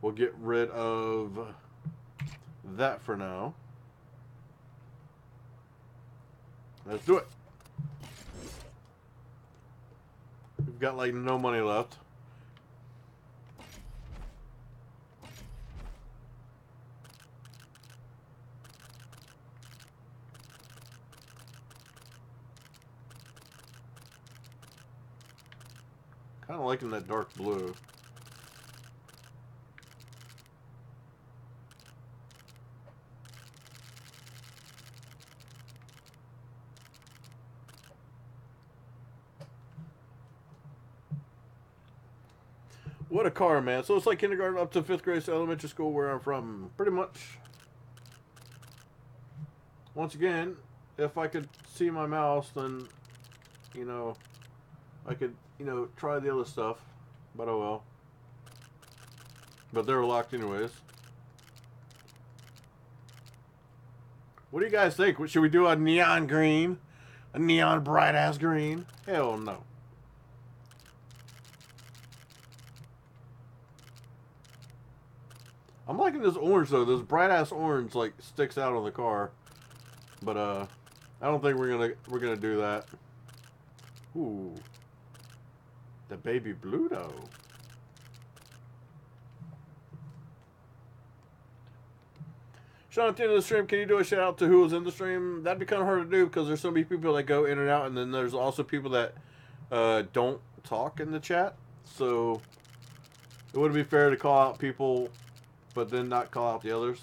we'll get rid of that for now. Let's do it. We've got like no money left. Kind of liking that dark blue. What a car, man. So it's like kindergarten up to 5th grade, so elementary school where I'm from. Pretty much. Once again, if I could see my mouse, then, you know, I could, you know, try the other stuff. But oh well. But they're locked anyways. What do you guys think? Should we do a neon green? A neon bright ass green? Hell no. I'm liking this orange though. This bright ass orange like sticks out on the car. But I don't think we're gonna do that. Ooh. The baby blue though. Sean, at the end of the stream, can you do a shout out to who was in the stream? That'd be kind of hard to do because there's so many people that go in and out, and then there's also people that don't talk in the chat. So it wouldn't be fair to call out people but then not call out the others.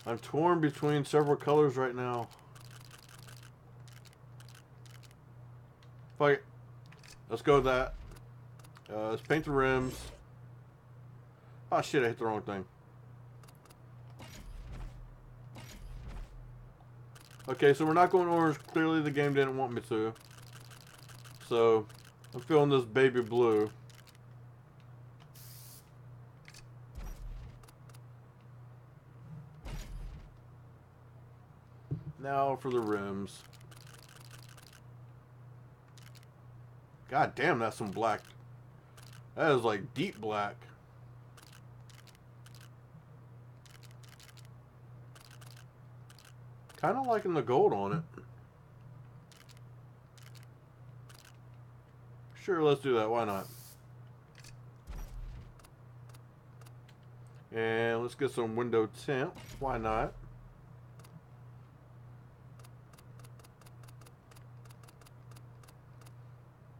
I'm torn between several colors right now. Fuck it. Let's go with that. Let's paint the rims. Oh shit, I hit the wrong thing. Okay, so we're not going orange. Clearly the game didn't want me to. So I'm feeling this baby blue. Now for the rims. God damn, that's some black. That is like deep black. Kind of liking the gold on it. Sure, let's do that. Why not? And let's get some window tint. Why not?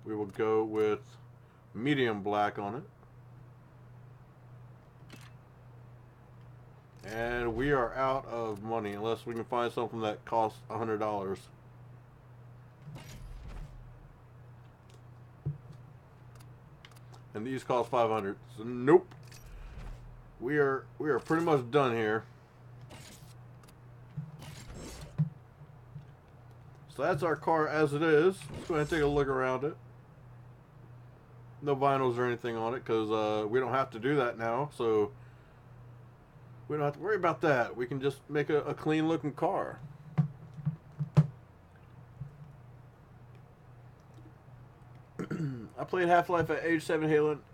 We will go with medium black on it. And we are out of money unless we can find something that costs $100. And these cost $500. So nope. We are pretty much done here. So that's our car as it is. Let's go ahead and take a look around it. No vinyls or anything on it because we don't have to do that now. So we don't have to worry about that. We can just make a clean looking car. I played Half-Life at age 7.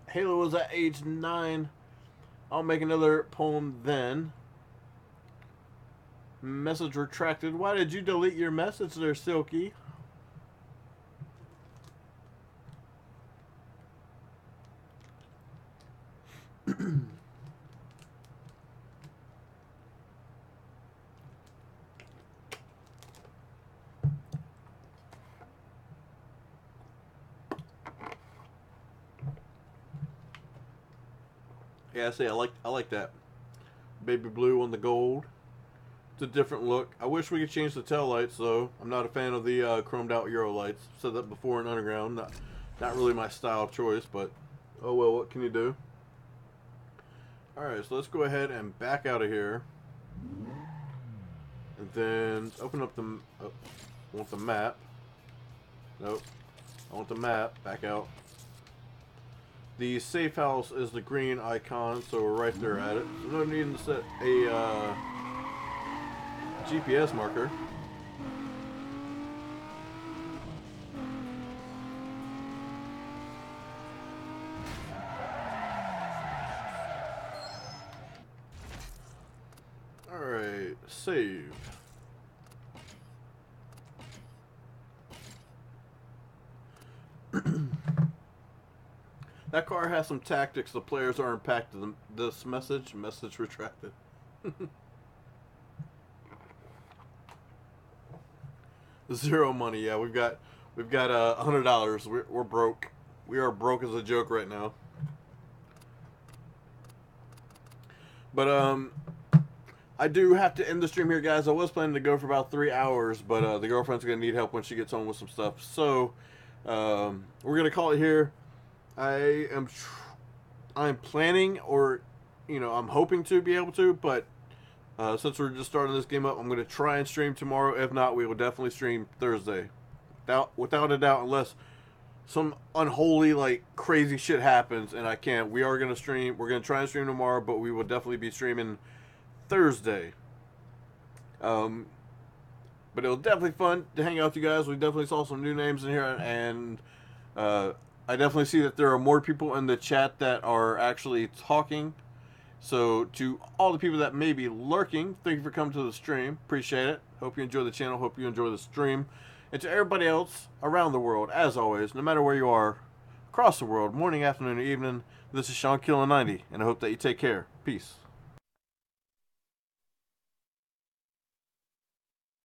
Halo was at age 9. I'll make another poem then. Message retracted. Why did you delete your message there, Silky? Yeah, I say I like that baby blue on the gold. It's a different look. I wish we could change the tail lights though. I'm not a fan of the chromed out Euro lights. Said that before in Underground. Not really my style choice, but oh well, what can you do? Alright, so let's go ahead and back out of here. And then open up the I want the map. Nope. I want the map. Back out. The safe house is the green icon, so we're right there at it. So no need to set a GPS marker. That car has some tactics. The players are impacted. This message retracted. Zero money. Yeah, we've got $100. We're broke. We are broke as a joke right now. But I do have to end the stream here, guys. I was planning to go for about 3 hours, but the girlfriend's gonna need help when she gets home with some stuff. So we're gonna call it here. I'm planning, or I'm hoping to be able to, but since we're just starting this game up, I'm gonna try and stream tomorrow. If not, we will definitely stream Thursday, without a doubt, unless some unholy, like, crazy shit happens and I can't. We are gonna stream. We're gonna try and stream tomorrow, but we will definitely be streaming Thursday. But it was definitely fun to hang out with you guys. We definitely saw some new names in here, and I definitely see that there are more people in the chat that are actually talking. So to all the people that may be lurking, thank you for coming to the stream. Appreciate it. Hope you enjoy the channel. Hope you enjoy the stream. And to everybody else around the world, as always, no matter where you are, across the world, morning, afternoon, or evening, this is Sean Killing 90, and I hope that you take care. Peace.